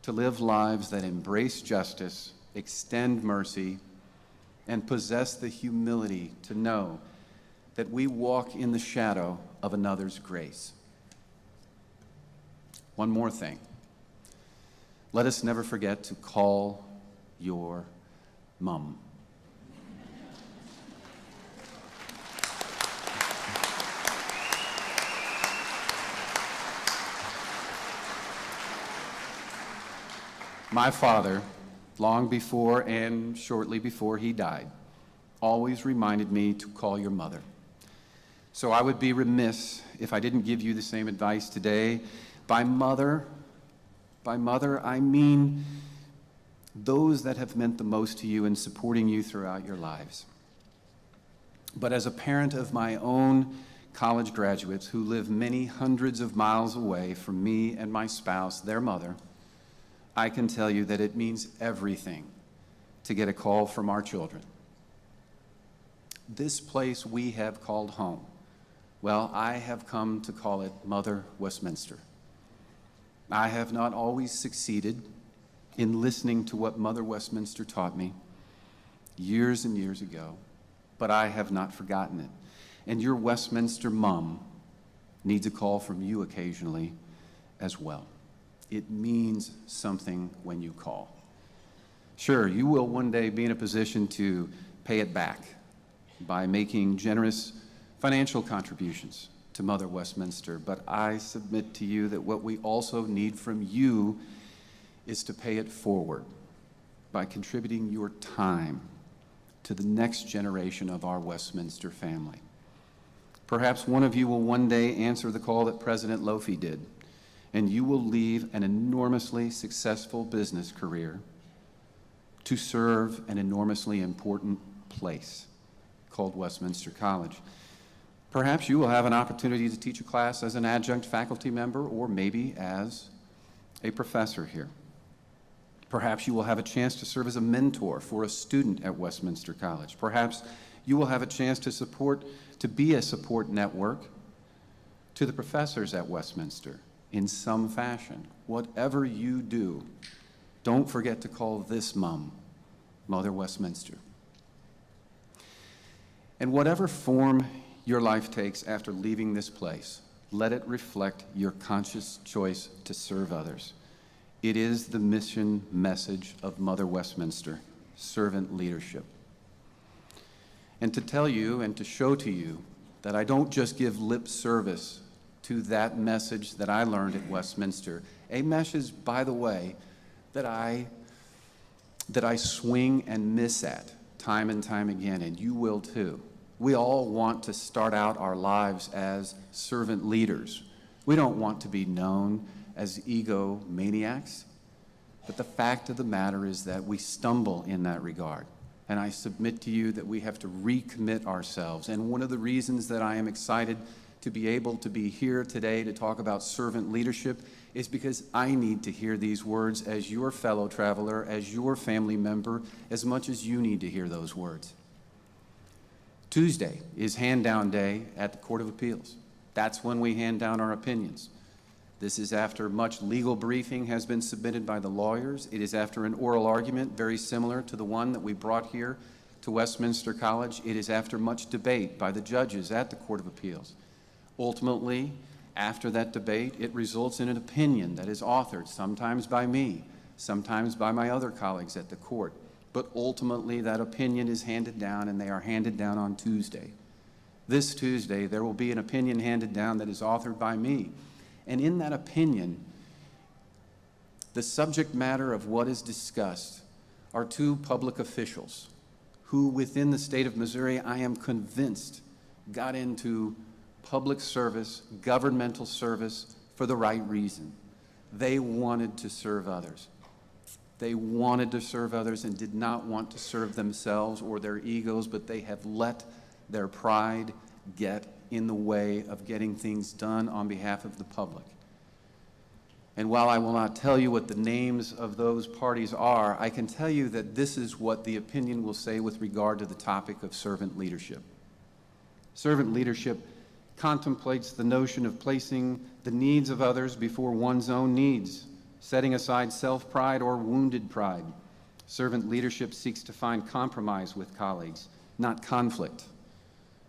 to live lives that embrace justice, extend mercy, and possess the humility to know that we walk in the shadow of another's grace. One more thing. Let us never forget to call your mom. my father, long before and shortly before he died, always reminded me to call your mother. So I would be remiss if I didn't give you the same advice today. By mother, I mean those that have meant the most to you in supporting you throughout your lives. But as a parent of my own college graduates who live many hundreds of miles away from me and my spouse, their mother, I can tell you that it means everything to get a call from our children. This place we have called home, well, I have come to call it Mother Westminster. I have not always succeeded in listening to what Mother Westminster taught me years and years ago, but I have not forgotten it. And your Westminster mom needs a call from you occasionally as well. It means something when you call. Sure, you will one day be in a position to pay it back by making generous financial contributions to Mother Westminster, but I submit to you that what we also need from you is to pay it forward by contributing your time to the next generation of our Westminster family. Perhaps one of you will one day answer the call that President Lofi did, and you will leave an enormously successful business career to serve an enormously important place called Westminster College. Perhaps you will have an opportunity to teach a class as an adjunct faculty member or maybe as a professor here. Perhaps you will have a chance to serve as a mentor for a student at Westminster College. Perhaps you will have a chance to be a support network to the professors at Westminster in some fashion. Whatever you do, don't forget to call this mom Mother Westminster. And whatever form your life takes after leaving this place, let it reflect your conscious choice to serve others. It is the mission message of Mother Westminster, servant leadership. And to tell you and to show to you that I don't just give lip service to that message that I learned at Westminster, a message, by the way, that I swing and miss at time and time again, and you will too. We all want to start out our lives as servant leaders. We don't want to be known as egomaniacs, but the fact of the matter is that we stumble in that regard. And I submit to you that we have to recommit ourselves. And one of the reasons that I am excited to be able to be here today to talk about servant leadership is because I need to hear these words as your fellow traveler, as your family member, as much as you need to hear those words. Tuesday is hand-down day at the Court of Appeals. That's when we hand down our opinions. This is after much legal briefing has been submitted by the lawyers. It is after an oral argument very similar to the one that we brought here to Westminster College. It is after much debate by the judges at the Court of Appeals. Ultimately, after that debate, it results in an opinion that is authored, sometimes by me, sometimes by my other colleagues at the court. But ultimately, that opinion is handed down, and they are handed down on Tuesday. This Tuesday, there will be an opinion handed down that is authored by me. And in that opinion, the subject matter of what is discussed are two public officials who, within the state of Missouri, I am convinced, got into public service, governmental service, for the right reason. They wanted to serve others. They wanted to serve others and did not want to serve themselves or their egos, but they have let their pride get in the way of getting things done on behalf of the public. And while I will not tell you what the names of those parties are, I can tell you that this is what the opinion will say with regard to the topic of servant leadership. Servant leadership contemplates the notion of placing the needs of others before one's own needs, setting aside self-pride or wounded pride. Servant leadership seeks to find compromise with colleagues, not conflict.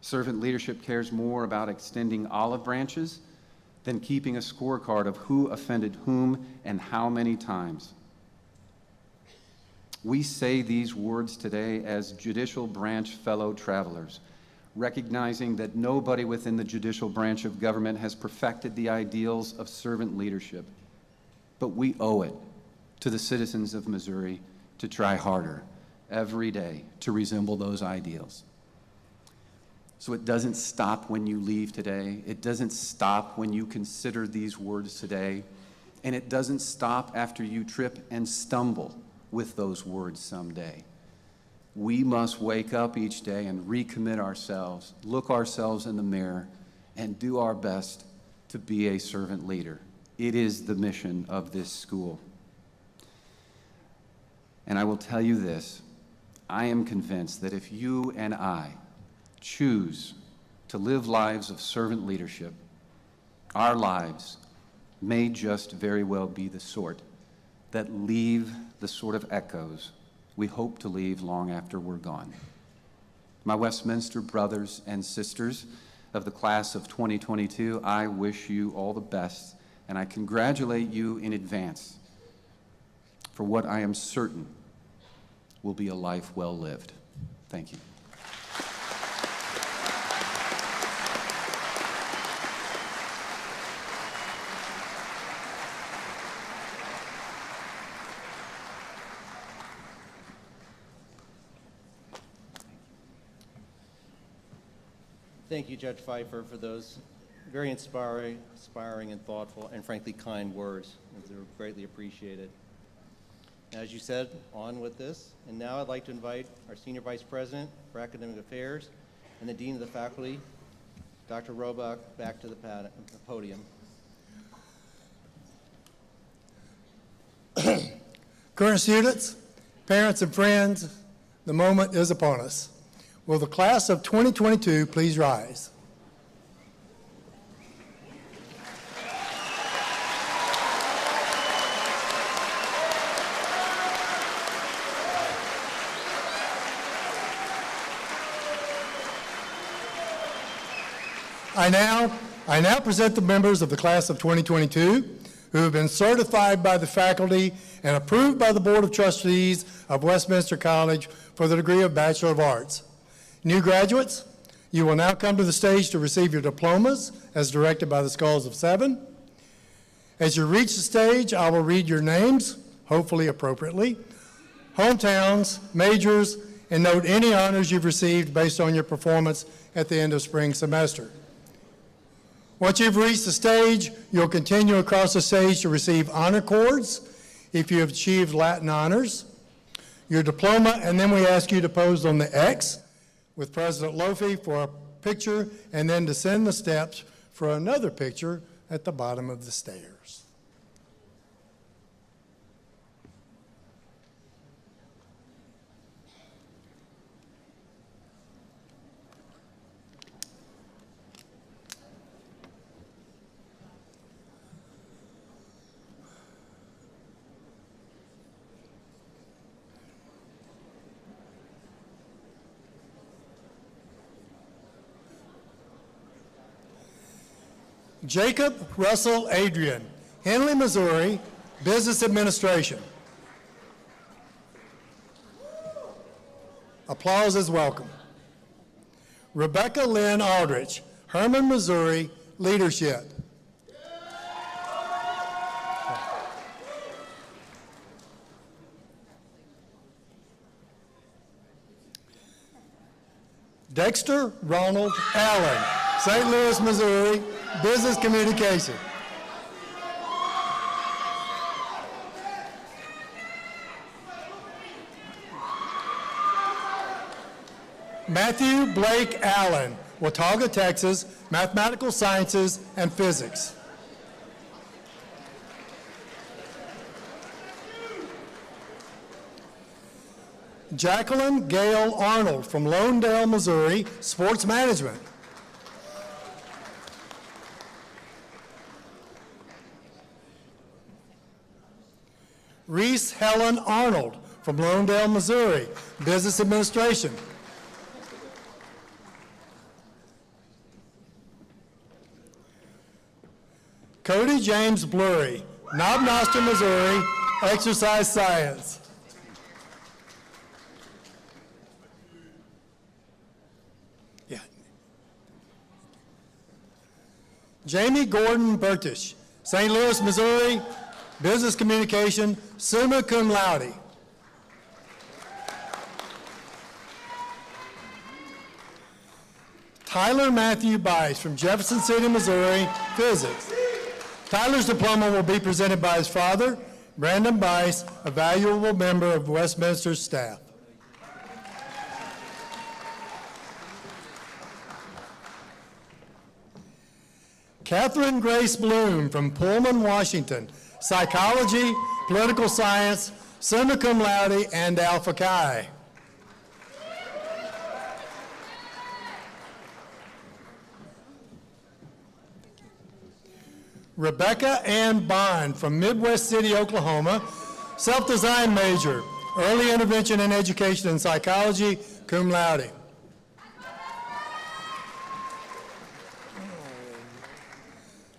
Servant leadership cares more about extending olive branches than keeping a scorecard of who offended whom and how many times. We say these words today as judicial branch fellow travelers, recognizing that nobody within the judicial branch of government has perfected the ideals of servant leadership. But we owe it to the citizens of Missouri to try harder every day to resemble those ideals. So it doesn't stop when you leave today. It doesn't stop when you consider these words today. And it doesn't stop after you trip and stumble with those words someday. We must wake up each day and recommit ourselves, look ourselves in the mirror, and do our best to be a servant leader. It is the mission of this school. And I will tell you this, I am convinced that if you and I choose to live lives of servant leadership, our lives may just very well be the sort that leave the sort of echoes we hope to leave long after we're gone. My Westminster brothers and sisters of the class of 2022, I wish you all the best, and I congratulate you in advance for what I am certain will be a life well lived. Thank you. Thank you, Judge Pfeiffer, for those very inspiring and thoughtful and frankly kind words. They're greatly appreciated. As you said, on with this. And now I'd like to invite our Senior Vice President for Academic Affairs and the Dean of the Faculty, Dr. Robach, back to the podium. Current students, parents, and friends, the moment is upon us. Will the class of 2022 please rise? I now present the members of the class of 2022 who have been certified by the faculty and approved by the Board of Trustees of Westminster College for the degree of Bachelor of Arts. New graduates, you will now come to the stage to receive your diplomas as directed by the Skulls of Seven. As you reach the stage, I will read your names, hopefully appropriately, hometowns, majors, and note any honors you've received based on your performance at the end of spring semester. Once you've reached the stage, you'll continue across the stage to receive honor cords if you have achieved Latin honors, your diploma, and then we ask you to pose on the X with President Lofi for a picture and then descend the steps for another picture at the bottom of the stairs. Jacob Russell Adrian, Henley, Missouri, Business Administration. Applause is welcome. Rebecca Lynn Aldrich, Herman, Missouri, Leadership. Dexter Ronald Allen, St. Louis, Missouri, Business Communication. Matthew Blake Allen, Watauga, Texas, Mathematical Sciences and Physics. Jacqueline Gail Arnold from Lonedale, Missouri, Sports Management. Reese Helen Arnold from Lonedale, Missouri, Business Administration. Cody James Blurry, Knob Noster, Missouri, Exercise Science. Jamie Gordon Burtish, St. Louis, Missouri, Business Communication, summa cum laude. Tyler Matthew Bice from Jefferson City, Missouri, Physics. Tyler's diploma will be presented by his father, Brandon Bice, a valuable member of Westminster's staff. Catherine Grace Bloom from Pullman, Washington, Psychology, Political Science, summa cum laude, and Alpha Chi. Rebecca Ann Bond from Midwest City, Oklahoma, self-design major, early intervention in education and psychology, cum laude.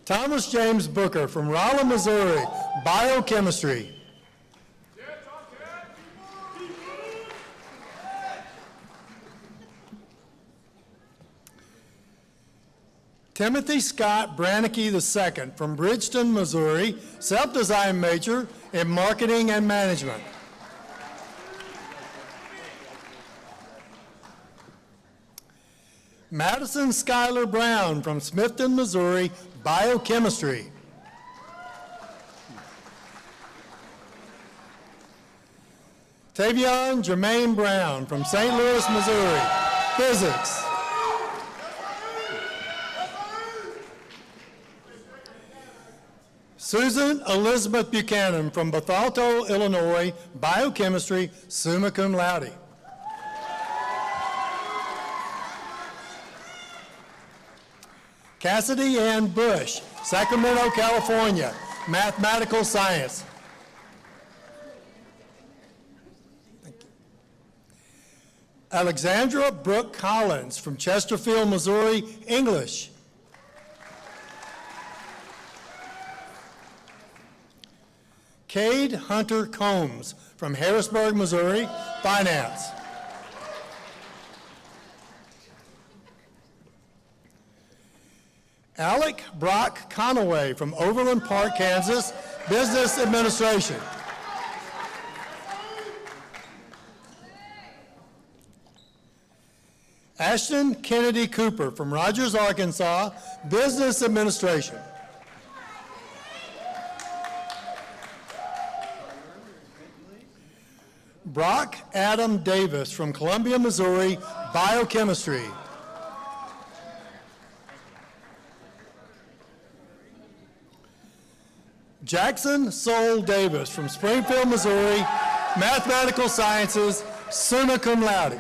Thomas James Booker from Rolla, Missouri, biochemistry. Timothy Scott Brannicky II from Bridgeton, Missouri, self-design major in marketing and management. Madison Schuyler Brown from Smithton, Missouri, biochemistry. Tavion Jermaine Brown from St. Louis, Missouri, physics. Susan Elizabeth Buchanan from Bethalto, Illinois, biochemistry, summa cum laude. Cassidy Ann Bush, Sacramento, California, mathematical science. Alexandra Brooke Collins from Chesterfield, Missouri, English. Cade Hunter Combs from Harrisburg, Missouri, finance. Alec Brock Conaway from Overland Park, Kansas, business administration. Ashton Kennedy Cooper from Rogers, Arkansas, business administration. Brock Adam Davis from Columbia, Missouri, biochemistry. Jackson Soul Davis from Springfield, Missouri, mathematical sciences, summa cum laude.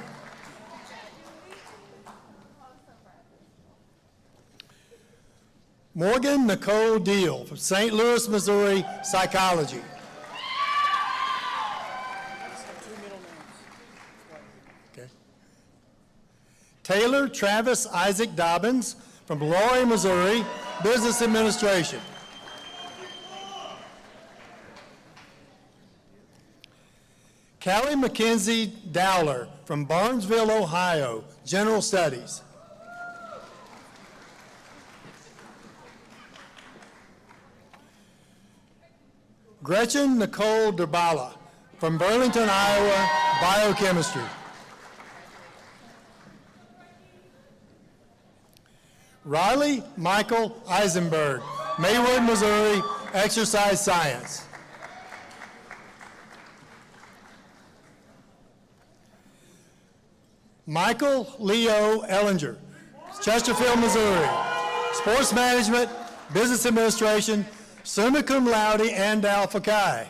Morgan Nicole Deal from St. Louis, Missouri, psychology. Okay. Taylor Travis Isaac Dobbins from Beloit, Missouri, business administration. Callie Mackenzie Dowler from Barnesville, Ohio, general studies. Gretchen Nicole Durbala from Burlington, Iowa, biochemistry. Riley Michael Eisenberg, Maywood, Missouri, exercise science. Michael Leo Ellinger, Chesterfield, Missouri, sports management, business administration, summa cum laude, and Alpha Chi.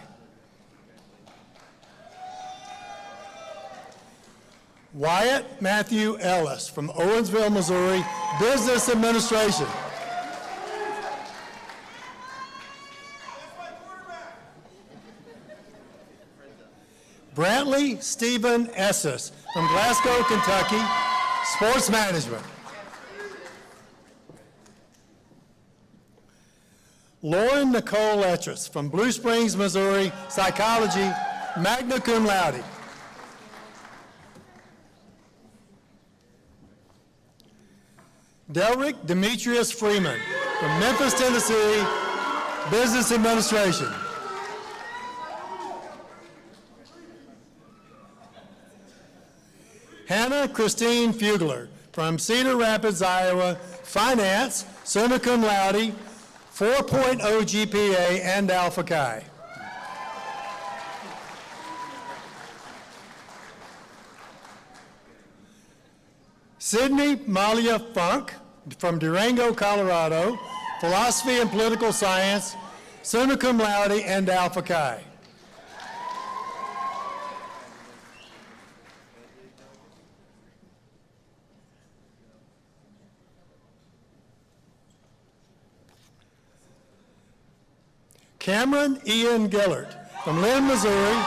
Wyatt Matthew Ellis from Owensville, Missouri, business administration. Brantley Stephen Esses from Glasgow, Kentucky, sports management. Lauren Nicole Etris from Blue Springs, Missouri, psychology, magna cum laude. Delric Demetrius Freeman from Memphis, Tennessee, business administration. Hannah Christine Fugler from Cedar Rapids, Iowa, Finance, summa cum laude, 4.0 GPA, and Alpha Chi. Sydney Malia Funk from Durango, Colorado, Philosophy and Political Science, summa cum laude, and Alpha Chi. Cameron Ian Gillard from Lynn, Missouri,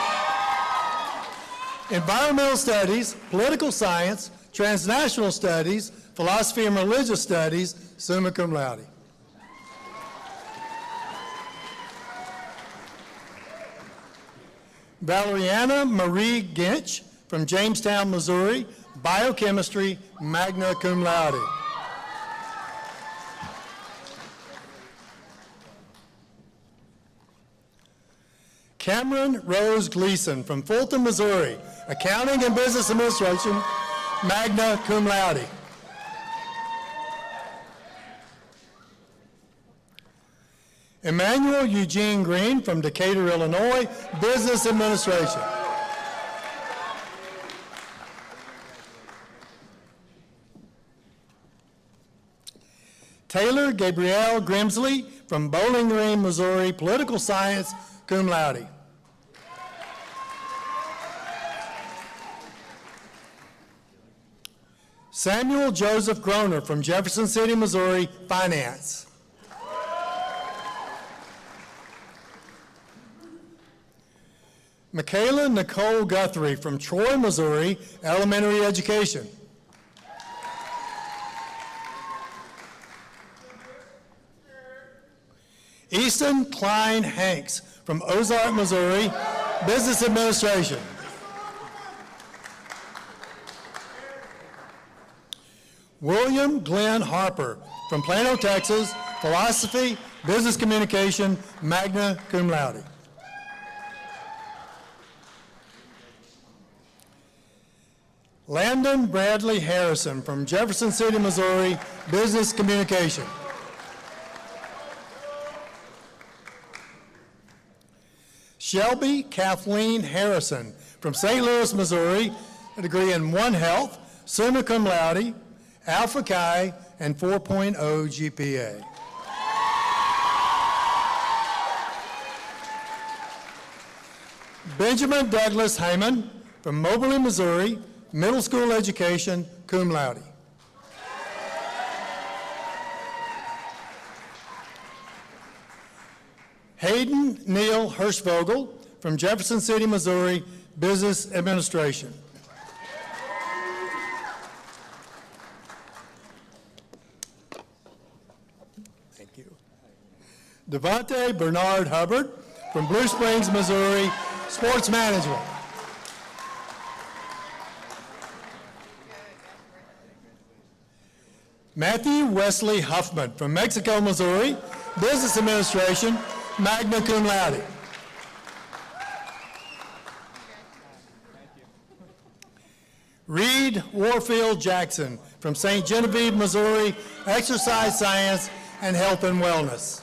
Environmental Studies, Political Science, Transnational Studies, Philosophy and Religious Studies, summa cum laude. Valeriana Marie Ginch from Jamestown, Missouri, Biochemistry, magna cum laude. Cameron Rose Gleason from Fulton, Missouri, Accounting and Business Administration, magna cum laude. Emmanuel Eugene Green from Decatur, Illinois, Business Administration. Taylor Gabrielle Grimsley from Bowling Green, Missouri, Political Science, cum laude. Samuel Joseph Groner from Jefferson City, Missouri, Finance. Michaela Nicole Guthrie from Troy, Missouri, Elementary Education. Easton Klein Hanks from Ozark, Missouri, Business Administration. William Glenn Harper from Plano, Texas, Philosophy, Business Communication, magna cum laude. Landon Bradley Harrison from Jefferson City, Missouri, Business Communication. Shelby Kathleen Harrison from St. Louis, Missouri, a degree in One Health, summa cum laude, Alpha Chi, and 4.0 GPA. Benjamin Douglas Heyman from Moberly, Missouri, Middle School Education, cum laude. Hayden Neil Hirschvogel from Jefferson City, Missouri, Business Administration. Thank you. Devontae Bernard Hubbard from Blue Springs, Missouri, Sports Management. Matthew Wesley Huffman from Mexico, Missouri, Business Administration, magna cum laude. Reed Warfield Jackson from St. Genevieve, Missouri, Exercise Science and Health and Wellness.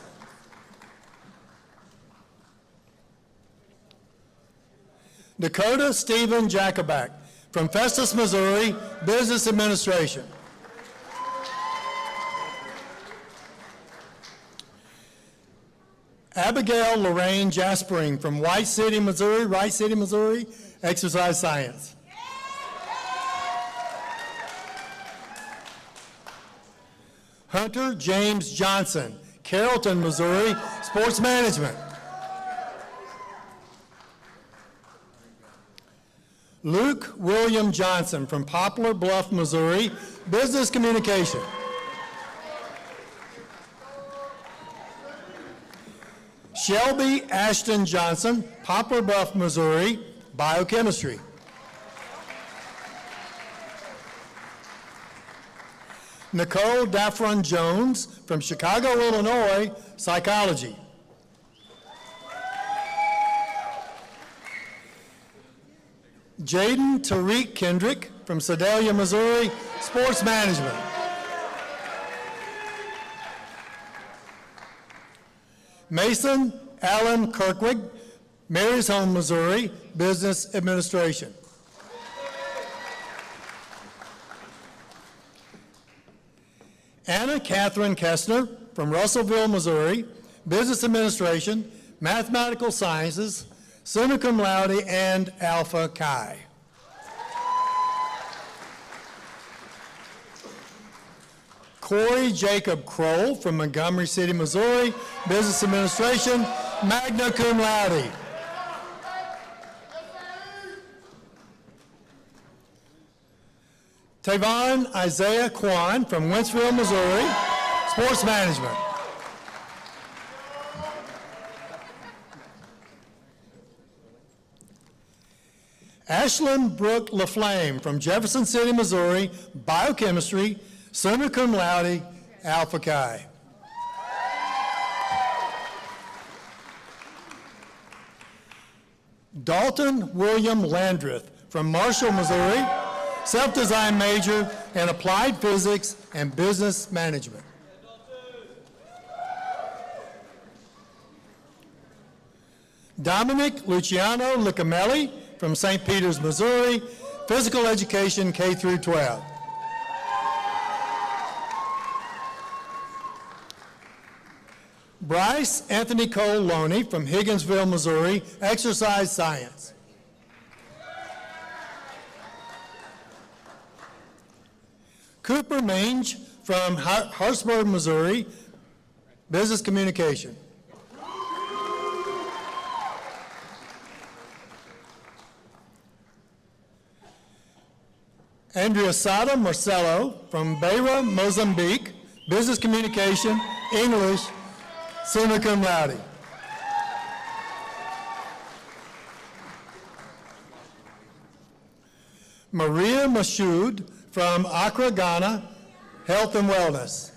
Dakota Stephen Jacobak from Festus, Missouri, Business Administration. Abigail Lorraine Jaspering from Wright City, Missouri, Exercise Science. Hunter James Johnson, Carrollton, Missouri, Sports Management. Luke William Johnson from Poplar Bluff, Missouri, Business Communication. Shelby Ashton Johnson, Poplar Bluff, Missouri, Biochemistry. Nicole Daffron Jones from Chicago, Illinois, Psychology. Jaden Tariq Kendrick from Sedalia, Missouri, Sports Management. Mason Allen Kirkwig, Mary's Home, Missouri, Business Administration. Anna Catherine Kestner from Russellville, Missouri, Business Administration, Mathematical Sciences, summa cum laude, and Alpha Chi. Corey Jacob Kroll from Montgomery City, Missouri, Business Administration, magna cum laude. Tavon Isaiah Kwan from Wentzville, Missouri, Sports Management. Ashland Brooke LaFlame from Jefferson City, Missouri, Biochemistry, summa cum laude, Alpha Chi. Dalton William Landreth from Marshall, Missouri, self-design major in applied physics and business management. Dominic Luciano Licamelli from St. Peters, Missouri, physical education K through 12. Bryce Anthony Cole Loney from Higginsville, Missouri, exercise science. Cooper Mange from Harrisburg, Missouri, business communication. Andrea Sada Marcelo from Beira, Mozambique, business communication, English, summa cum laude. Maria Mashoud from Accra, Ghana, health and wellness.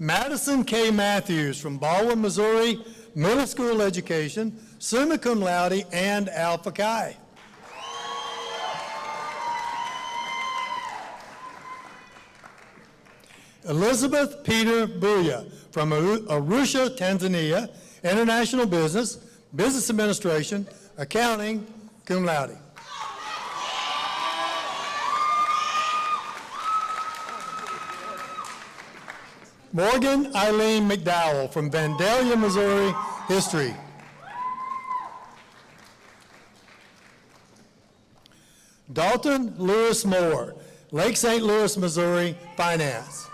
Madison K. Matthews from Baldwin, Missouri, middle school education, summa cum laude, and Alpha Chi. Elizabeth Peter Buya from Arusha, Tanzania, international business, business administration, accounting, cum laude. Morgan Eileen McDowell from Vandalia, Missouri, history. Dalton Lewis Moore, Lake St. Louis, Missouri, finance.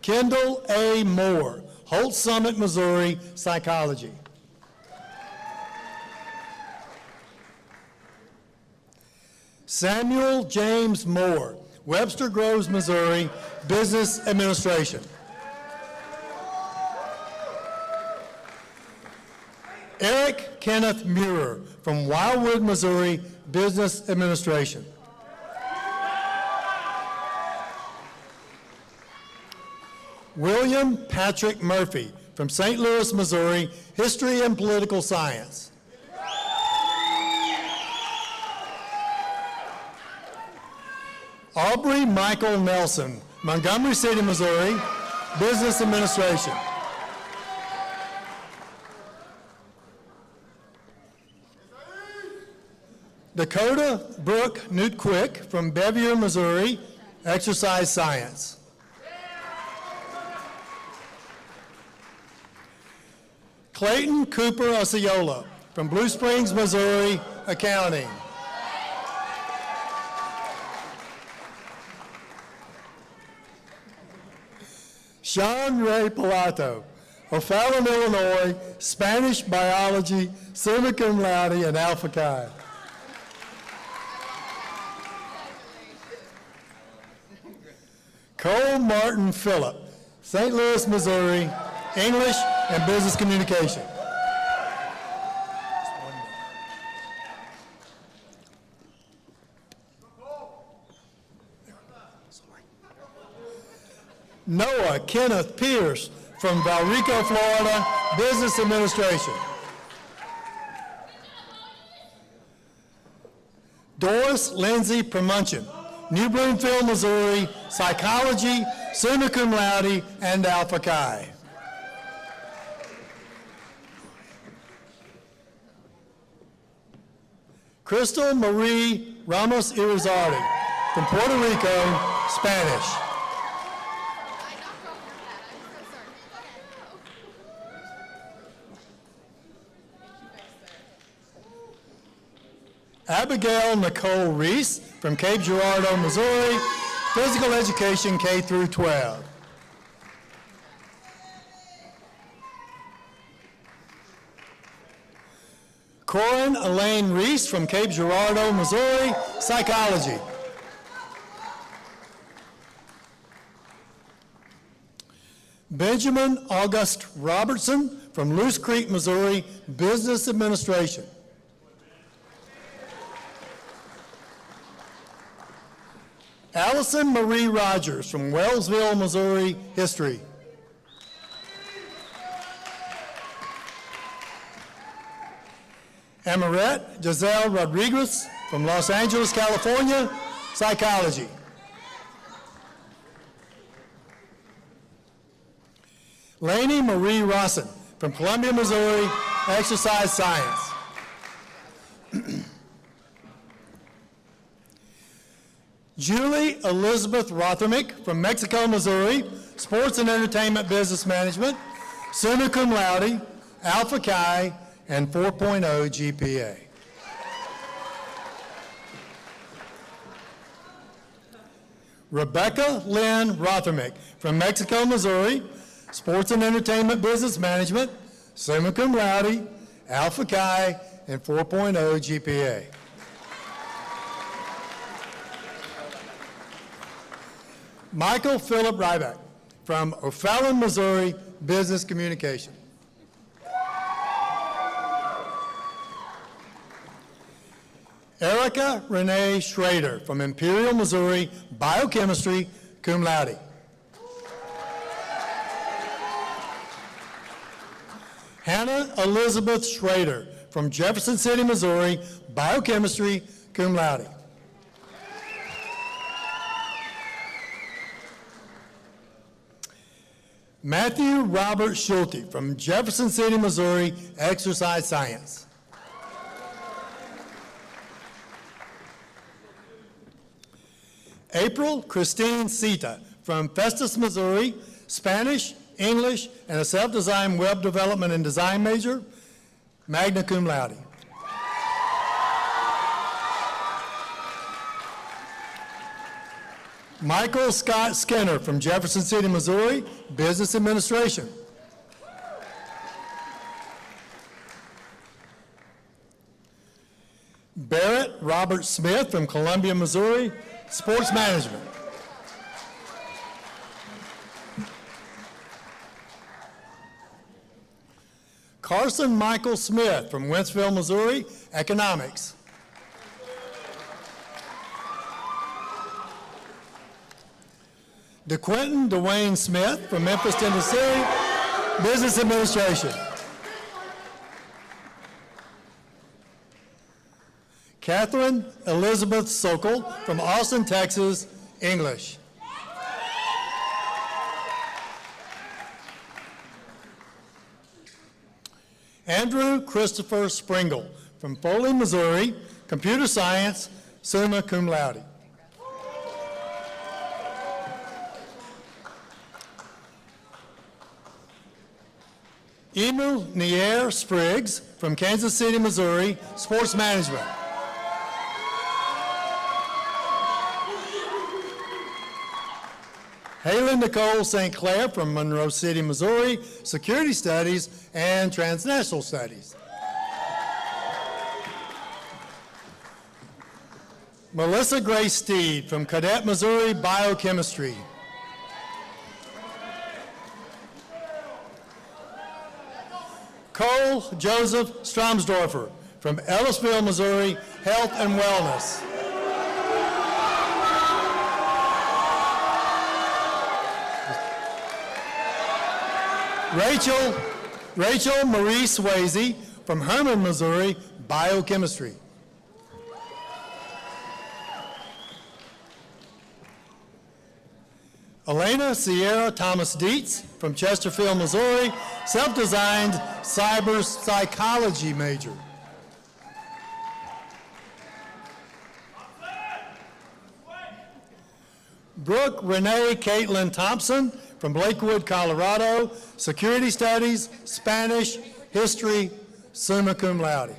Kendall A. Moore, Holt Summit, Missouri, psychology. Samuel James Moore, Webster Groves, Missouri, business administration. Eric Kenneth Muir from Wildwood, Missouri, business administration. William Patrick Murphy from St. Louis, Missouri, history and political science. Aubrey Michael Nelson, Montgomery City, Missouri, business administration. Dakota Brooke Newt Quick from Bevier, Missouri, exercise science. Clayton Cooper Osceola from Blue Springs, Missouri, accounting. Sean Ray Pilato, O'Fallon, Illinois, Spanish biology, summa cum laude, and Alpha Chi. Cole Martin Phillip, St. Louis, Missouri, English and business communication. Noah Kenneth Pierce from Valrico, Florida, Business Administration. Doris Lindsay Premunchin, New Bloomfield, Missouri, Psychology, summa cum laude, and Alpha Chi. Crystal Marie Ramos Irizarry from Puerto Rico, Spanish. Abigail Nicole Reese from Cape Girardeau, Missouri, Physical Education K through 12. Corin Elaine Reese from Cape Girardeau, Missouri, Psychology. Benjamin August Robertson from Loose Creek, Missouri, Business Administration. Allison Marie Rogers from Wellsville, Missouri, History. Amarette Giselle Rodriguez from Los Angeles, California, Psychology. Lainey Marie Rosson from Columbia, Missouri, Exercise Science. Julie Elizabeth Rothermick from Mexico, Missouri, Sports and Entertainment Business Management, summa cum laude, Alpha Chi, and 4.0 GPA. Rebecca Lynn Rothermick from Mexico, Missouri, Sports and Entertainment Business Management, summa cum laude, Alpha Chi, and 4.0 GPA. Michael Philip Ryback from O'Fallon, Missouri, Business Communication. Erica Renee Schrader from Imperial, Missouri, Biochemistry, cum laude. Hannah Elizabeth Schrader from Jefferson City, Missouri, Biochemistry, cum laude. Matthew Robert Schulte from Jefferson City, Missouri, Exercise Science. April Christine Sita from Festus, Missouri, Spanish, English, and a self-designed web development and design major, magna cum laude. Michael Scott Skinner from Jefferson City, Missouri, Business Administration. Barrett Robert Smith from Columbia, Missouri, Sports Management. Carson Michael Smith from Wentzville, Missouri, Economics. DeQuentin Dwayne Smith from Memphis, Tennessee, Business Administration. Catherine Elizabeth Sokol from Austin, Texas, English. Andrew Christopher Springle from Foley, Missouri, Computer Science, summa cum laude. Emil Nier Spriggs from Kansas City, Missouri, Sports Management. Haley Nicole St. Clair from Monroe City, Missouri, Security Studies and Transnational Studies. Melissa Grace Steed from Cadet, Missouri, Biochemistry. Cole Joseph Stromsdorfer from Ellisville, Missouri, Health and Wellness. Rachel Marie Swayze from Hermann, Missouri, biochemistry. Elena Sierra Thomas Dietz from Chesterfield, Missouri, self-designed cyber psychology major. Brooke Renee Caitlin Thompson from Lakewood, Colorado, security studies, Spanish, history, summa cum laude.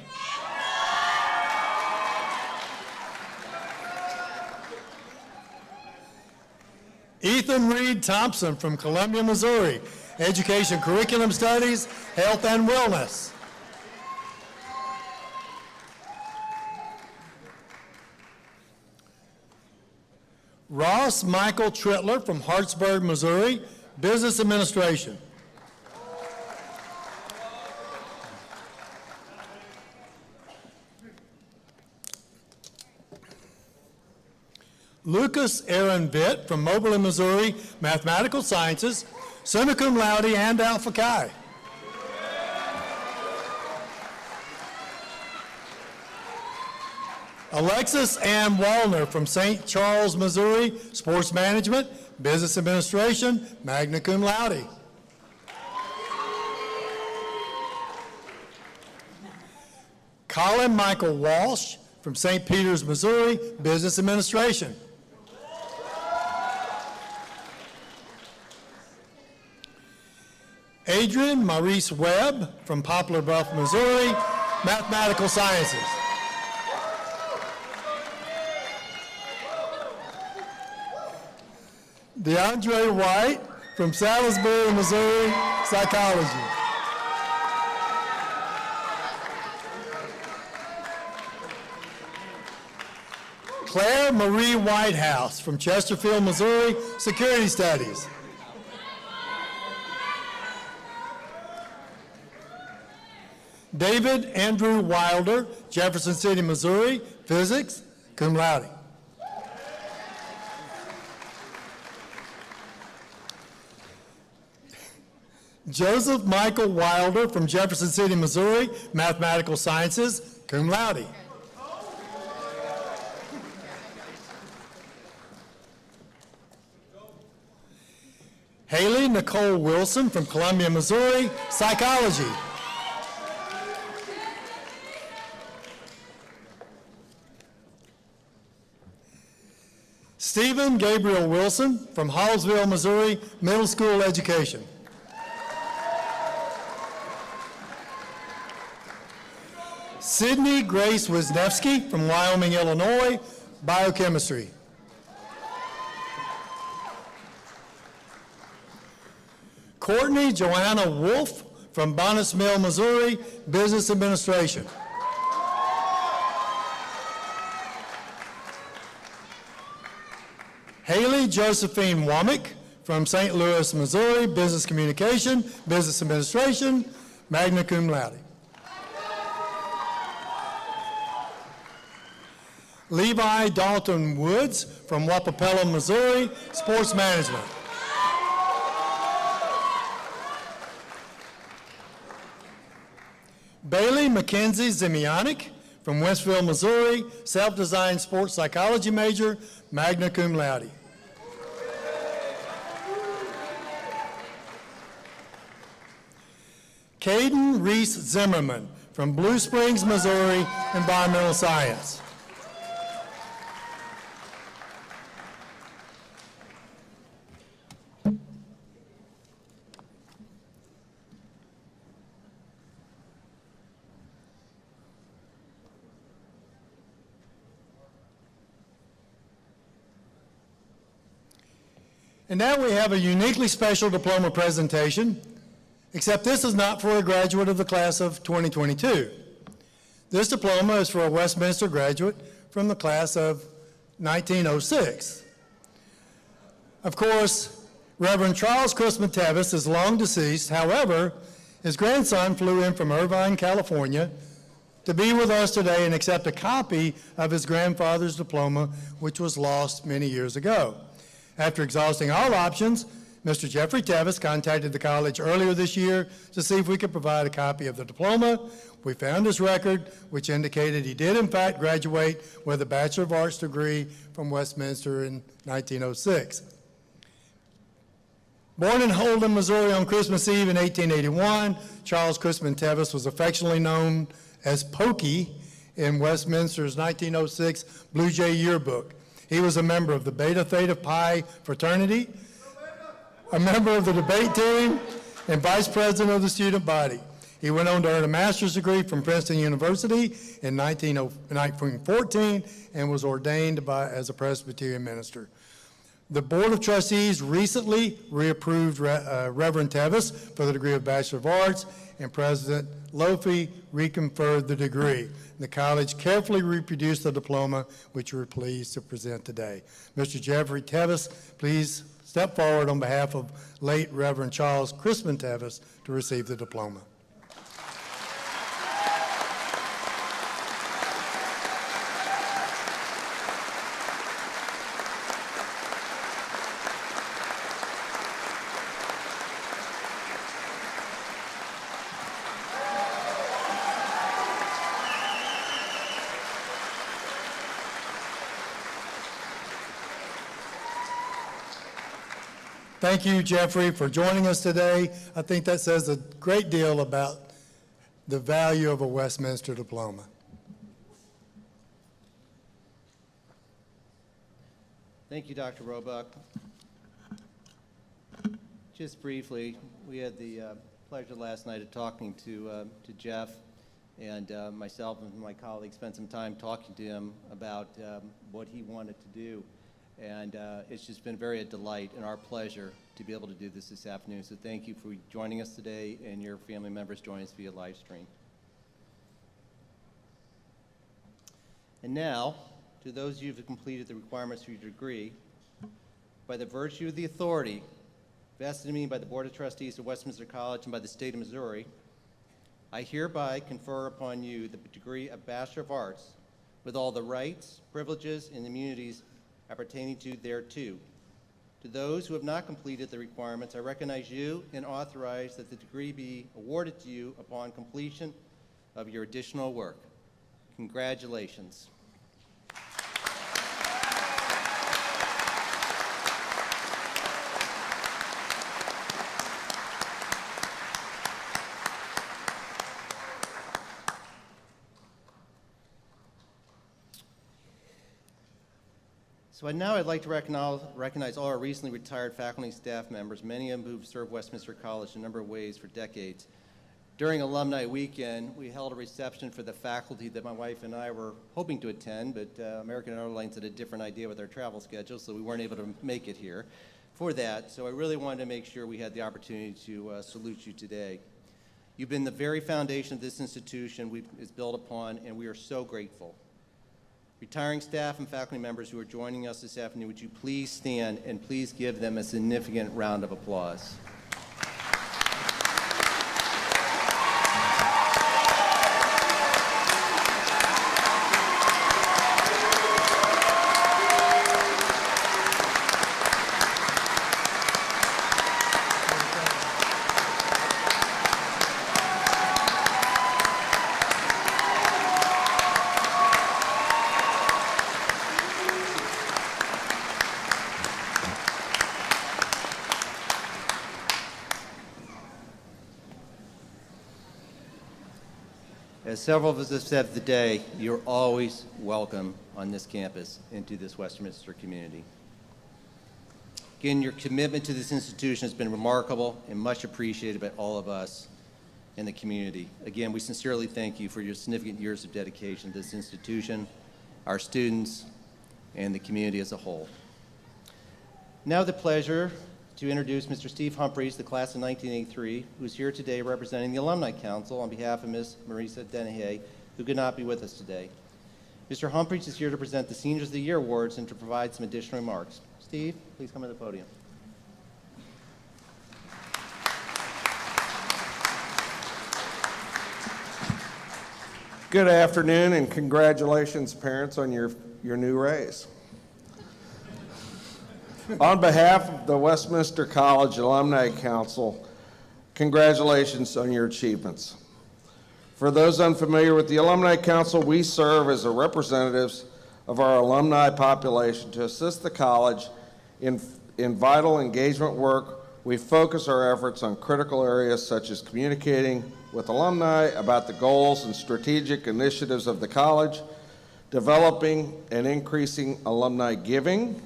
Ethan Reed Thompson from Columbia, Missouri, education curriculum studies, health and wellness. Ross Michael Tritler from Hartsburg, Missouri, business administration. Lucas Aaron Vitt from Moberly, Missouri, mathematical sciences, summa cum laude and Alpha Chi. Alexis Ann Wallner from St. Charles, Missouri, sports management, business administration, magna cum laude. Colin Michael Walsh from St. Peters, Missouri, business administration. Adrian Maurice Webb from Poplar Bluff, Missouri, mathematical sciences. DeAndre White from Salisbury, Missouri, psychology. Claire Marie Whitehouse from Chesterfield, Missouri, security studies. David Andrew Wilder, Jefferson City, Missouri, physics, cum laude. Joseph Michael Wilder from Jefferson City, Missouri, mathematical sciences, cum laude. Haley Nicole Wilson from Columbia, Missouri, psychology. Stephen Gabriel Wilson from Hallsville, Missouri, middle school education. Sydney Grace Wisniewski from Wyoming, Illinois, biochemistry. Courtney Joanna Wolf from Bonus Mill, Missouri, business administration. Haley Josephine Womack from St. Louis, Missouri, business communication, business administration, magna cum laude. Levi Dalton Woods from Wapapella, Missouri, sports management. Bailey Mackenzie Zimianic from Wentzville, Missouri, self-designed sports psychology major, magna cum laude. Caden Reese Zimmerman from Blue Springs, Missouri, environmental science. And now we have a uniquely special diploma presentation, except this is not for a graduate of the class of 2022. This diploma is for a Westminster graduate from the class of 1906. Of course, Reverend Charles Christman-Tevis is long deceased. However, his grandson flew in from Irvine, California, to be with us today and accept a copy of his grandfather's diploma, which was lost many years ago. After exhausting all options, Mr. Jeffrey Tevis contacted the college earlier this year to see if we could provide a copy of the diploma. We found his record, which indicated he did in fact graduate with a Bachelor of Arts degree from Westminster in 1906. Born in Holden, Missouri on Christmas Eve in 1881, Charles Christman-Tevis was affectionately known as Pokey in Westminster's 1906 Blue Jay Yearbook. He was a member of the Beta Theta Pi fraternity, a member of the debate team, and vice president of the student body. He went on to earn a master's degree from Princeton University in 1914 and was ordained as a Presbyterian minister. The Board of Trustees recently reapproved Reverend Tevis for the degree of Bachelor of Arts, and President Lofi reconferred the degree. The college carefully reproduced the diploma, which we're pleased to present today. Mr. Jeffrey Tevis, please step forward on behalf of late Reverend Charles Christman-Tevis to receive the diploma. Thank you, Jeffrey, for joining us today. I think that says a great deal about the value of a Westminster diploma. Thank you, Dr. Roebuck. Just briefly, we had the pleasure last night of talking to Jeff, and myself and my colleagues spent some time talking to him about what he wanted to do. And it's just been very a delight and our pleasure to be able to do this afternoon. So thank you for joining us today, and your family members joining us via live stream. And now, to those of you who have completed the requirements for your degree, by the virtue of the authority vested in me by the Board of Trustees of Westminster College and by the state of Missouri, I hereby confer upon you the degree of Bachelor of Arts with all the rights, privileges, and immunities appertaining to thereto. To those who have not completed the requirements, I recognize you and authorize that the degree be awarded to you upon completion of your additional work. Congratulations. So now I'd like to recognize all our recently retired faculty and staff members, many of them who've served Westminster College in a number of ways for decades. During Alumni Weekend, we held a reception for the faculty that my wife and I were hoping to attend, but American Airlines had a different idea with their travel schedule, so we weren't able to make it here for that. So I really wanted to make sure we had the opportunity to salute you today. You've been the very foundation of this institution is built upon, and we are so grateful. Retiring staff and faculty members who are joining us this afternoon, would you please stand and please give them a significant round of applause. As several of us have said today, you're always welcome on this campus and to this Westminster community. Again, your commitment to this institution has been remarkable and much appreciated by all of us in the community. Again, we sincerely thank you for your significant years of dedication to this institution, our students, and the community as a whole. Now the pleasure to introduce Mr. Steve Humphreys, the class of 1983, who's here today representing the Alumni Council on behalf of Ms. Marisa Dennehy, who could not be with us today. Mr. Humphreys is here to present the Seniors of the Year Awards and to provide some additional remarks. Steve, please come to the podium. Good afternoon, and congratulations, parents, on your new raise. On behalf of the Westminster College Alumni Council, congratulations on your achievements. For those unfamiliar with the Alumni Council, we serve as the representatives of our alumni population to assist the college in vital engagement work. We focus our efforts on critical areas such as communicating with alumni about the goals and strategic initiatives of the college, developing and increasing alumni giving,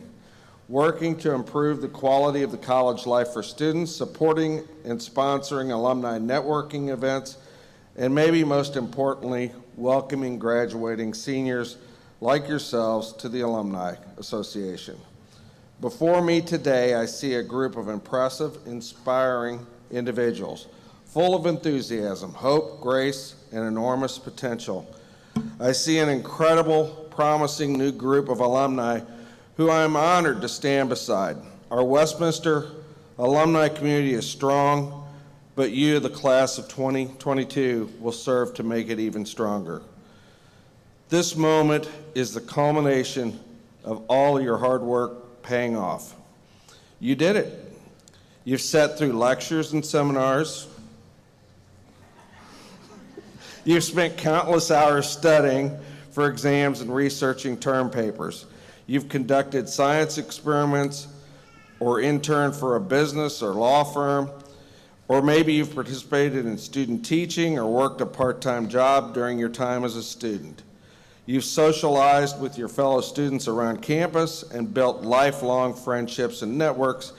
working to improve the quality of the college life for students, supporting and sponsoring alumni networking events, and maybe most importantly, welcoming graduating seniors like yourselves to the Alumni Association. Before me today, I see a group of impressive, inspiring individuals, full of enthusiasm, hope, grace, and enormous potential. I see an incredible, promising new group of alumni who I am honored to stand beside. Our Westminster alumni community is strong, but you, the class of 2022, will serve to make it even stronger. This moment is the culmination of all your hard work paying off. You did it. You've sat through lectures and seminars. You've spent countless hours studying for exams and researching term papers. You've conducted science experiments or interned for a business or law firm, or maybe you've participated in student teaching or worked a part-time job during your time as a student. You've socialized with your fellow students around campus and built lifelong friendships and networks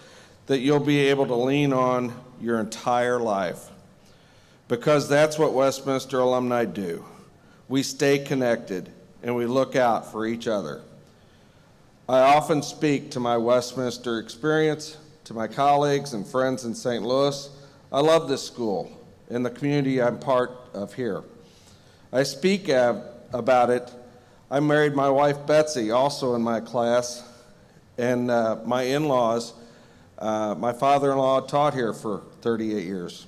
that you'll be able to lean on your entire life. Because that's what Westminster alumni do. We stay connected and we look out for each other. I often speak to my Westminster experience, to my colleagues and friends in St. Louis. I love this school and the community I'm part of here. I speak about it. I married my wife Betsy, also in my class, and my in-laws, my father-in-law taught here for 38 years.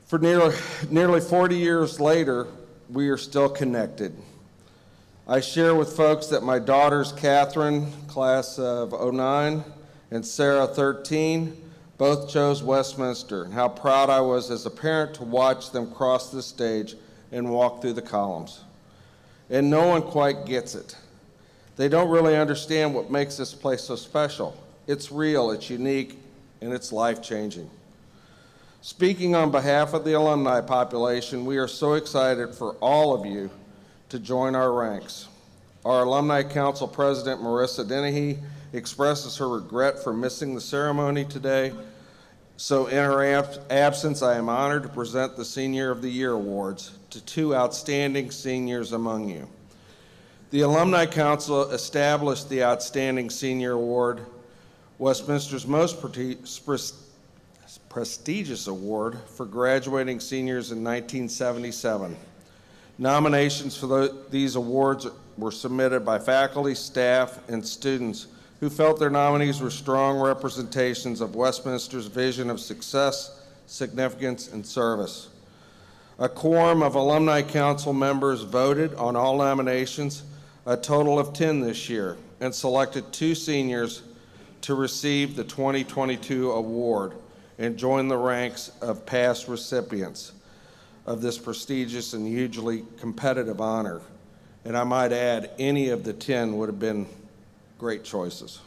For nearly 40 years later, we are still connected. I share with folks that my daughters, Catherine, class of '09, and Sarah, 13, both chose Westminster, and how proud I was as a parent to watch them cross the stage and walk through the columns. And no one quite gets it. They don't really understand what makes this place so special. It's real, it's unique, and it's life-changing. Speaking on behalf of the alumni population, we are so excited for all of you to join our ranks. Our Alumni Council President, Marissa Dennehy, expresses her regret for missing the ceremony today. So in her absence, I am honored to present the Senior of the Year Awards to two outstanding seniors among you. The Alumni Council established the Outstanding Senior Award, Westminster's most prestigious award for graduating seniors in 1977. Nominations for these awards were submitted by faculty, staff, and students who felt their nominees were strong representations of Westminster's vision of success, significance, and service. A quorum of Alumni Council members voted on all nominations, a total of 10 this year, and selected 2 seniors to receive the 2022 award and join the ranks of past recipients of this prestigious and hugely competitive honor. And I might add, any of the 10 would have been great choices.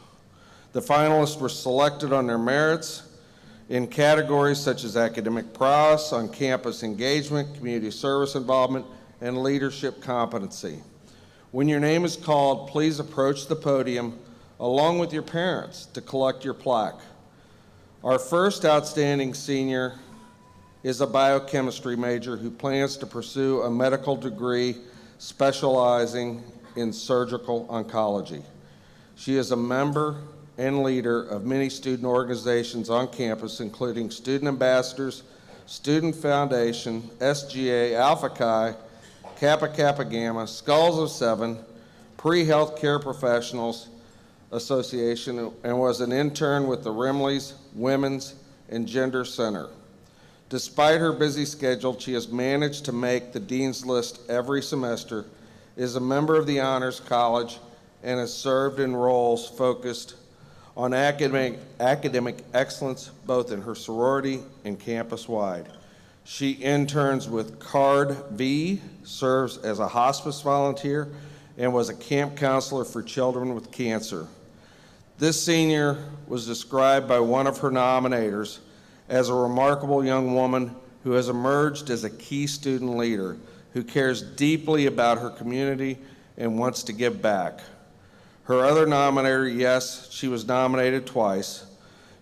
The finalists were selected on their merits in categories such as academic prowess, on-campus engagement, community service involvement, and leadership competency. When your name is called, please approach the podium along with your parents to collect your plaque. Our first outstanding senior is a biochemistry major who plans to pursue a medical degree specializing in surgical oncology. She is a member and leader of many student organizations on campus, including Student Ambassadors, Student Foundation, SGA, Alpha Chi, Kappa Kappa Gamma, Skulls of Seven, Pre-Healthcare Professionals Association, and was an intern with the Rimley's Women's and Gender Center. Despite her busy schedule, she has managed to make the Dean's List every semester, is a member of the Honors College, and has served in roles focused on academic excellence both in her sorority and campus-wide. She interns with CARD V, serves as a hospice volunteer, and was a camp counselor for children with cancer. This senior was described by one of her nominators as a remarkable young woman who has emerged as a key student leader who cares deeply about her community and wants to give back. Her other nominator, yes, she was nominated twice,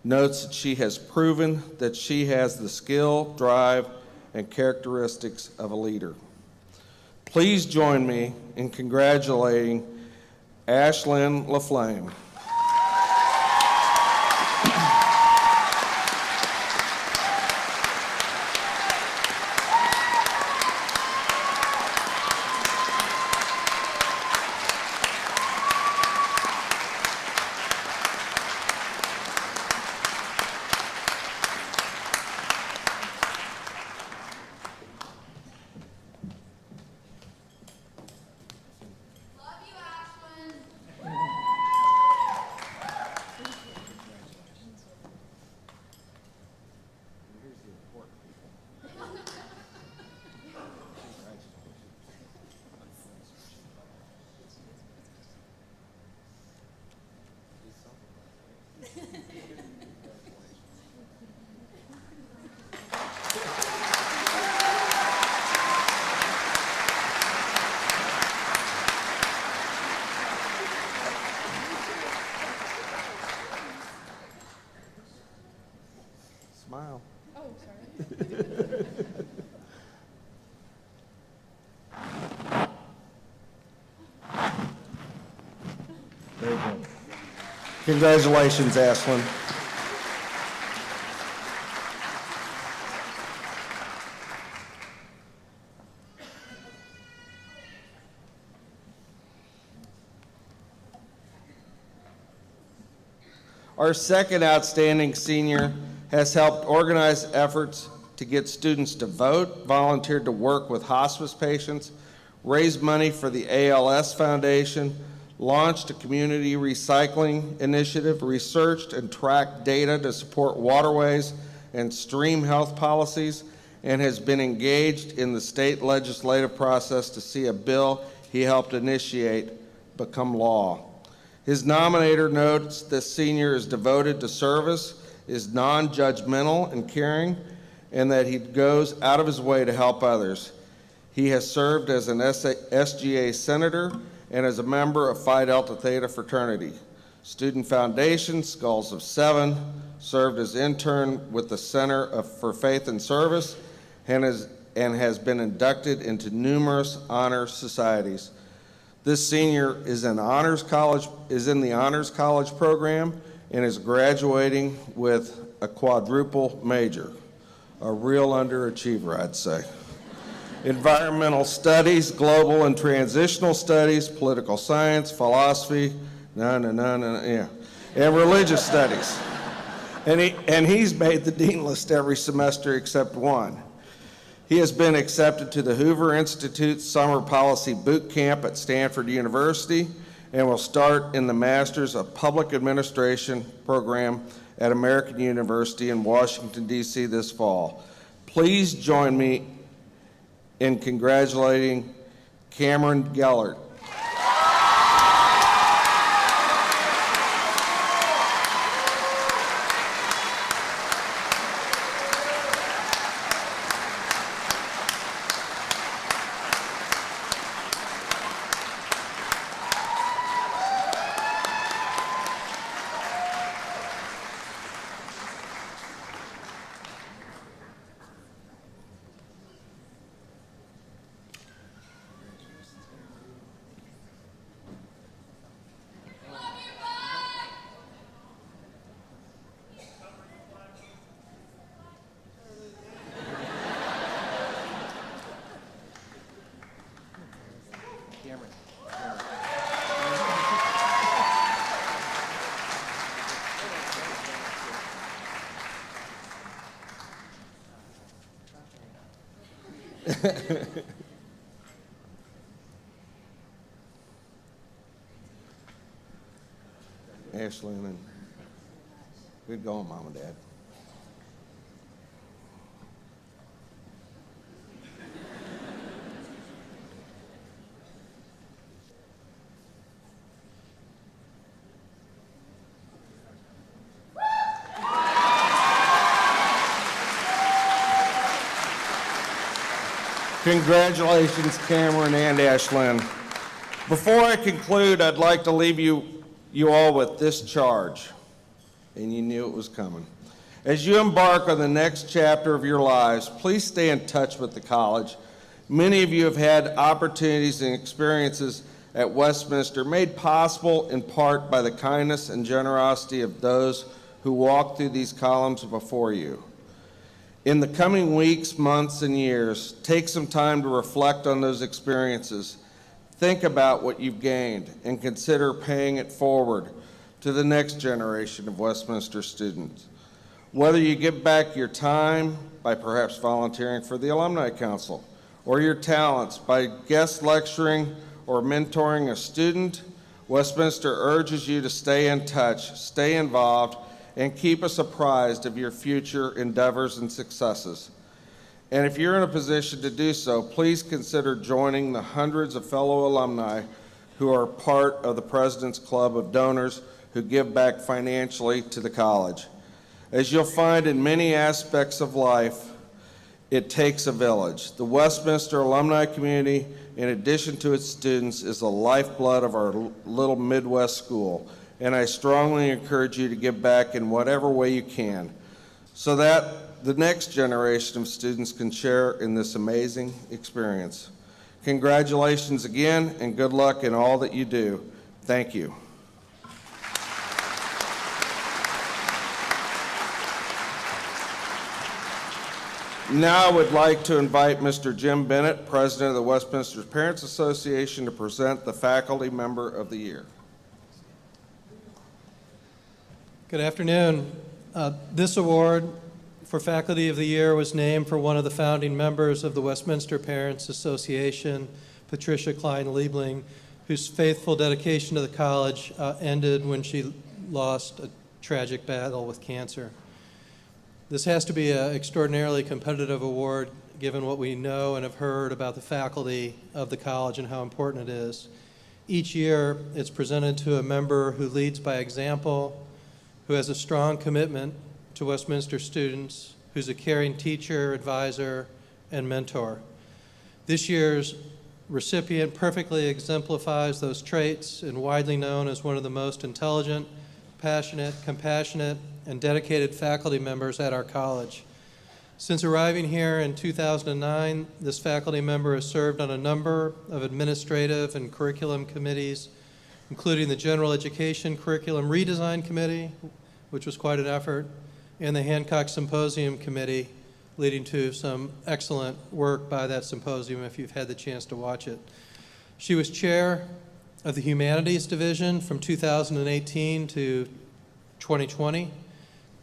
notes that she has proven that she has the skill, drive, and characteristics of a leader. Please join me in congratulating Ashland LaFlame. Smile. Oh, sorry. Very good. Congratulations, Ashland. Our second outstanding senior has helped organize efforts to get students to vote, volunteered to work with hospice patients, raised money for the ALS Foundation, launched a community recycling initiative, researched and tracked data to support waterways and stream health policies, and has been engaged in the state legislative process to see a bill he helped initiate become law. His nominator notes this senior is devoted to service, is non-judgmental and caring, and that he goes out of his way to help others. He has served as an SGA senator and as a member of Phi Delta Theta fraternity. Student Foundation, Skulls of Seven, served as intern with the Center for Faith and Service, and has been inducted into numerous honor societies. This senior is in the Honors College program and is graduating with a quadruple major, a real underachiever, I'd say. Environmental studies, global and transitional studies, political science, philosophy, and religious studies. And he's made the dean list every semester except one. He has been accepted to the Hoover Institute's Summer Policy Boot Camp at Stanford University and will start in the Masters of Public Administration program at American University in Washington, D.C. this fall. Please join me in congratulating Cameron Gellert. Ashland, and good going, Mom and Dad. Congratulations, Cameron and Ashland. Before I conclude, I'd like to leave you all with this charge, and you knew it was coming. As you embark on the next chapter of your lives, please stay in touch with the college. Many of you have had opportunities and experiences at Westminster made possible in part by the kindness and generosity of those who walked through these columns before you. In the coming weeks, months, and years, take some time to reflect on those experiences. Think about what you've gained and consider paying it forward to the next generation of Westminster students. Whether you give back your time by perhaps volunteering for the Alumni Council, or your talents by guest lecturing or mentoring a student, Westminster urges you to stay in touch, stay involved, and keep us apprised of your future endeavors and successes. And if you're in a position to do so, please consider joining the hundreds of fellow alumni who are part of the President's Club of Donors who give back financially to the college. As you'll find in many aspects of life, it takes a village. The Westminster alumni community, in addition to its students, is the lifeblood of our little Midwest school. And I strongly encourage you to give back in whatever way you can so that the next generation of students can share in this amazing experience. Congratulations again, and good luck in all that you do. Thank you. Now I would like to invite Mr. Jim Bennett, President of the Westminster Parents Association, to present the Faculty Member of the Year. Good afternoon. This award for Faculty of the Year was named for one of the founding members of the Westminster Parents Association, Patricia Klein-Liebling, whose faithful dedication to the college ended when she lost a tragic battle with cancer. This has to be an extraordinarily competitive award given what we know and have heard about the faculty of the college and how important it is. Each year, it's presented to a member who leads by example, who has a strong commitment to Westminster students, who's a caring teacher, advisor, and mentor. This year's recipient perfectly exemplifies those traits and widely known as one of the most intelligent, passionate, compassionate, and dedicated faculty members at our college. Since arriving here in 2009, this faculty member has served on a number of administrative and curriculum committees, including the General Education Curriculum Redesign Committee, which was quite an effort, and the Hancock Symposium Committee, leading to some excellent work by that symposium if you've had the chance to watch it. She was chair of the Humanities Division from 2018 to 2020,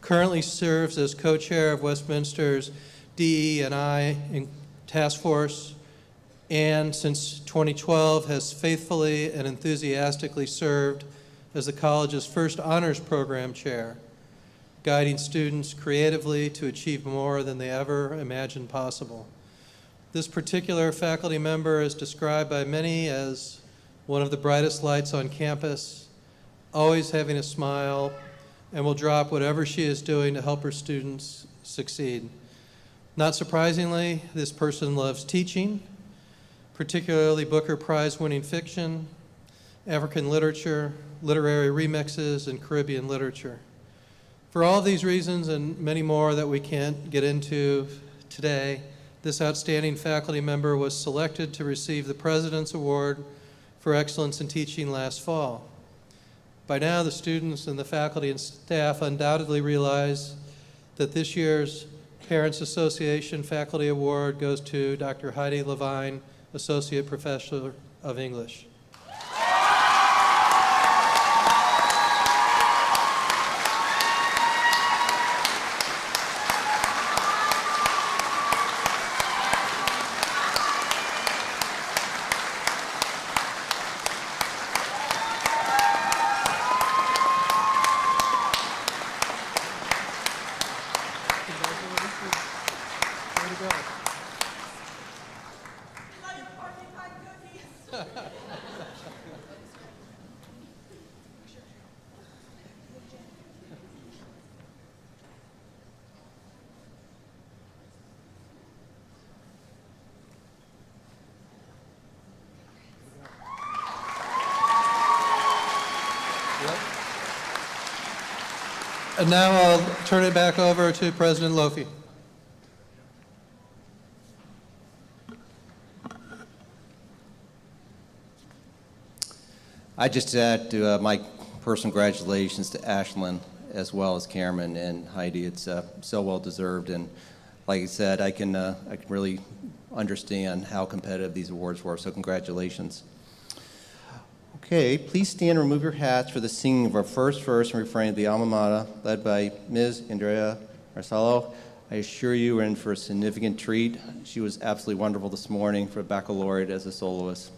currently serves as co-chair of Westminster's DE&I Task Force, and since 2012 has faithfully and enthusiastically served as the college's first honors program chair, guiding students creatively to achieve more than they ever imagined possible. This particular faculty member is described by many as one of the brightest lights on campus, always having a smile, and will drop whatever she is doing to help her students succeed. Not surprisingly, this person loves teaching, particularly Booker Prize-winning fiction, African literature, literary remixes, and Caribbean literature. For all of these reasons and many more that we can't get into today, this outstanding faculty member was selected to receive the President's Award for Excellence in Teaching last fall. By now, the students and the faculty and staff undoubtedly realize that this year's Parents Association Faculty Award goes to Dr. Heidi Levine, Associate Professor of English. And now I'll turn it back over to President Lofi. I just add to my personal congratulations to Ashland as well as Cameron and Heidi. It's so well deserved, and like I said, I can really understand how competitive these awards were. So congratulations. Okay, please stand and remove your hats for the singing of our first verse and refrain of the alma mater, led by Ms. Andrea Marsalo. I assure you we're in for a significant treat. She was absolutely wonderful this morning for a baccalaureate as a soloist.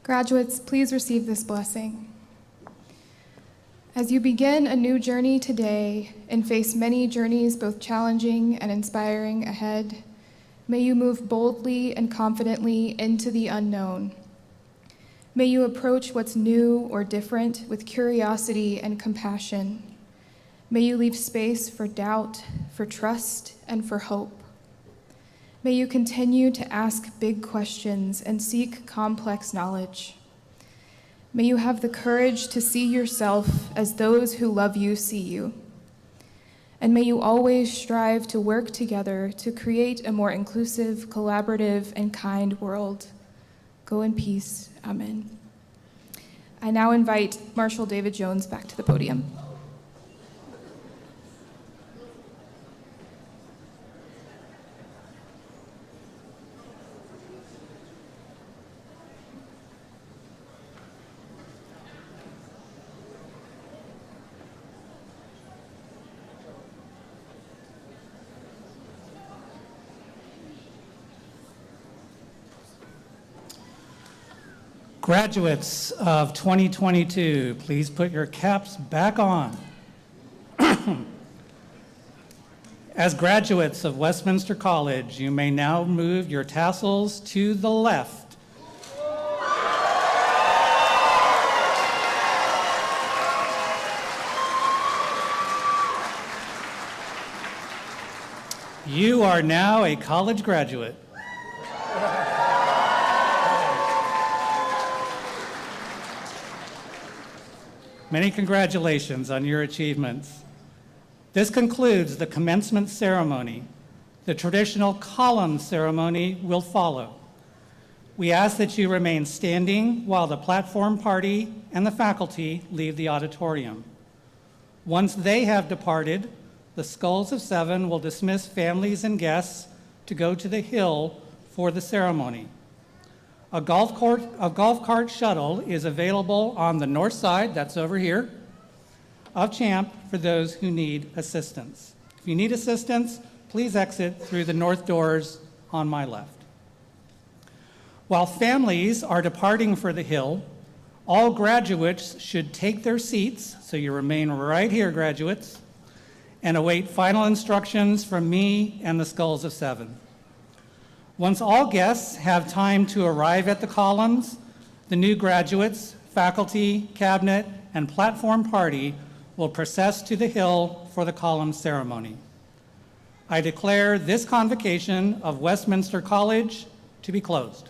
Graduates, please receive this blessing. As you begin a new journey today and face many journeys both challenging and inspiring ahead, may you move boldly and confidently into the unknown. May you approach what's new or different with curiosity and compassion. May you leave space for doubt, for trust, and for hope. May you continue to ask big questions and seek complex knowledge. May you have the courage to see yourself as those who love you see you. And may you always strive to work together to create a more inclusive, collaborative, and kind world. Go in peace. Amen. I now invite Marshal David Jones back to the podium. Graduates of 2022, please put your caps back on. As graduates of Westminster College, you may now move your tassels to the left. You are now a college graduate. Many congratulations on your achievements. This concludes the commencement ceremony. The traditional column ceremony will follow. We ask that you remain standing while the platform party and the faculty leave the auditorium. Once they have departed, the Skulls of Seven will dismiss families and guests to go to the Hill for the ceremony. A golf cart shuttle is available on the north side, that's over here, of Champ for those who need assistance. If you need assistance, please exit through the north doors on my left. While families are departing for the Hill, all graduates should take their seats, so you remain right here, graduates, and await final instructions from me and the Skulls of Seven. Once all guests have time to arrive at the columns, the new graduates, faculty, cabinet, and platform party will process to the Hill for the column ceremony. I declare this convocation of Westminster College to be closed.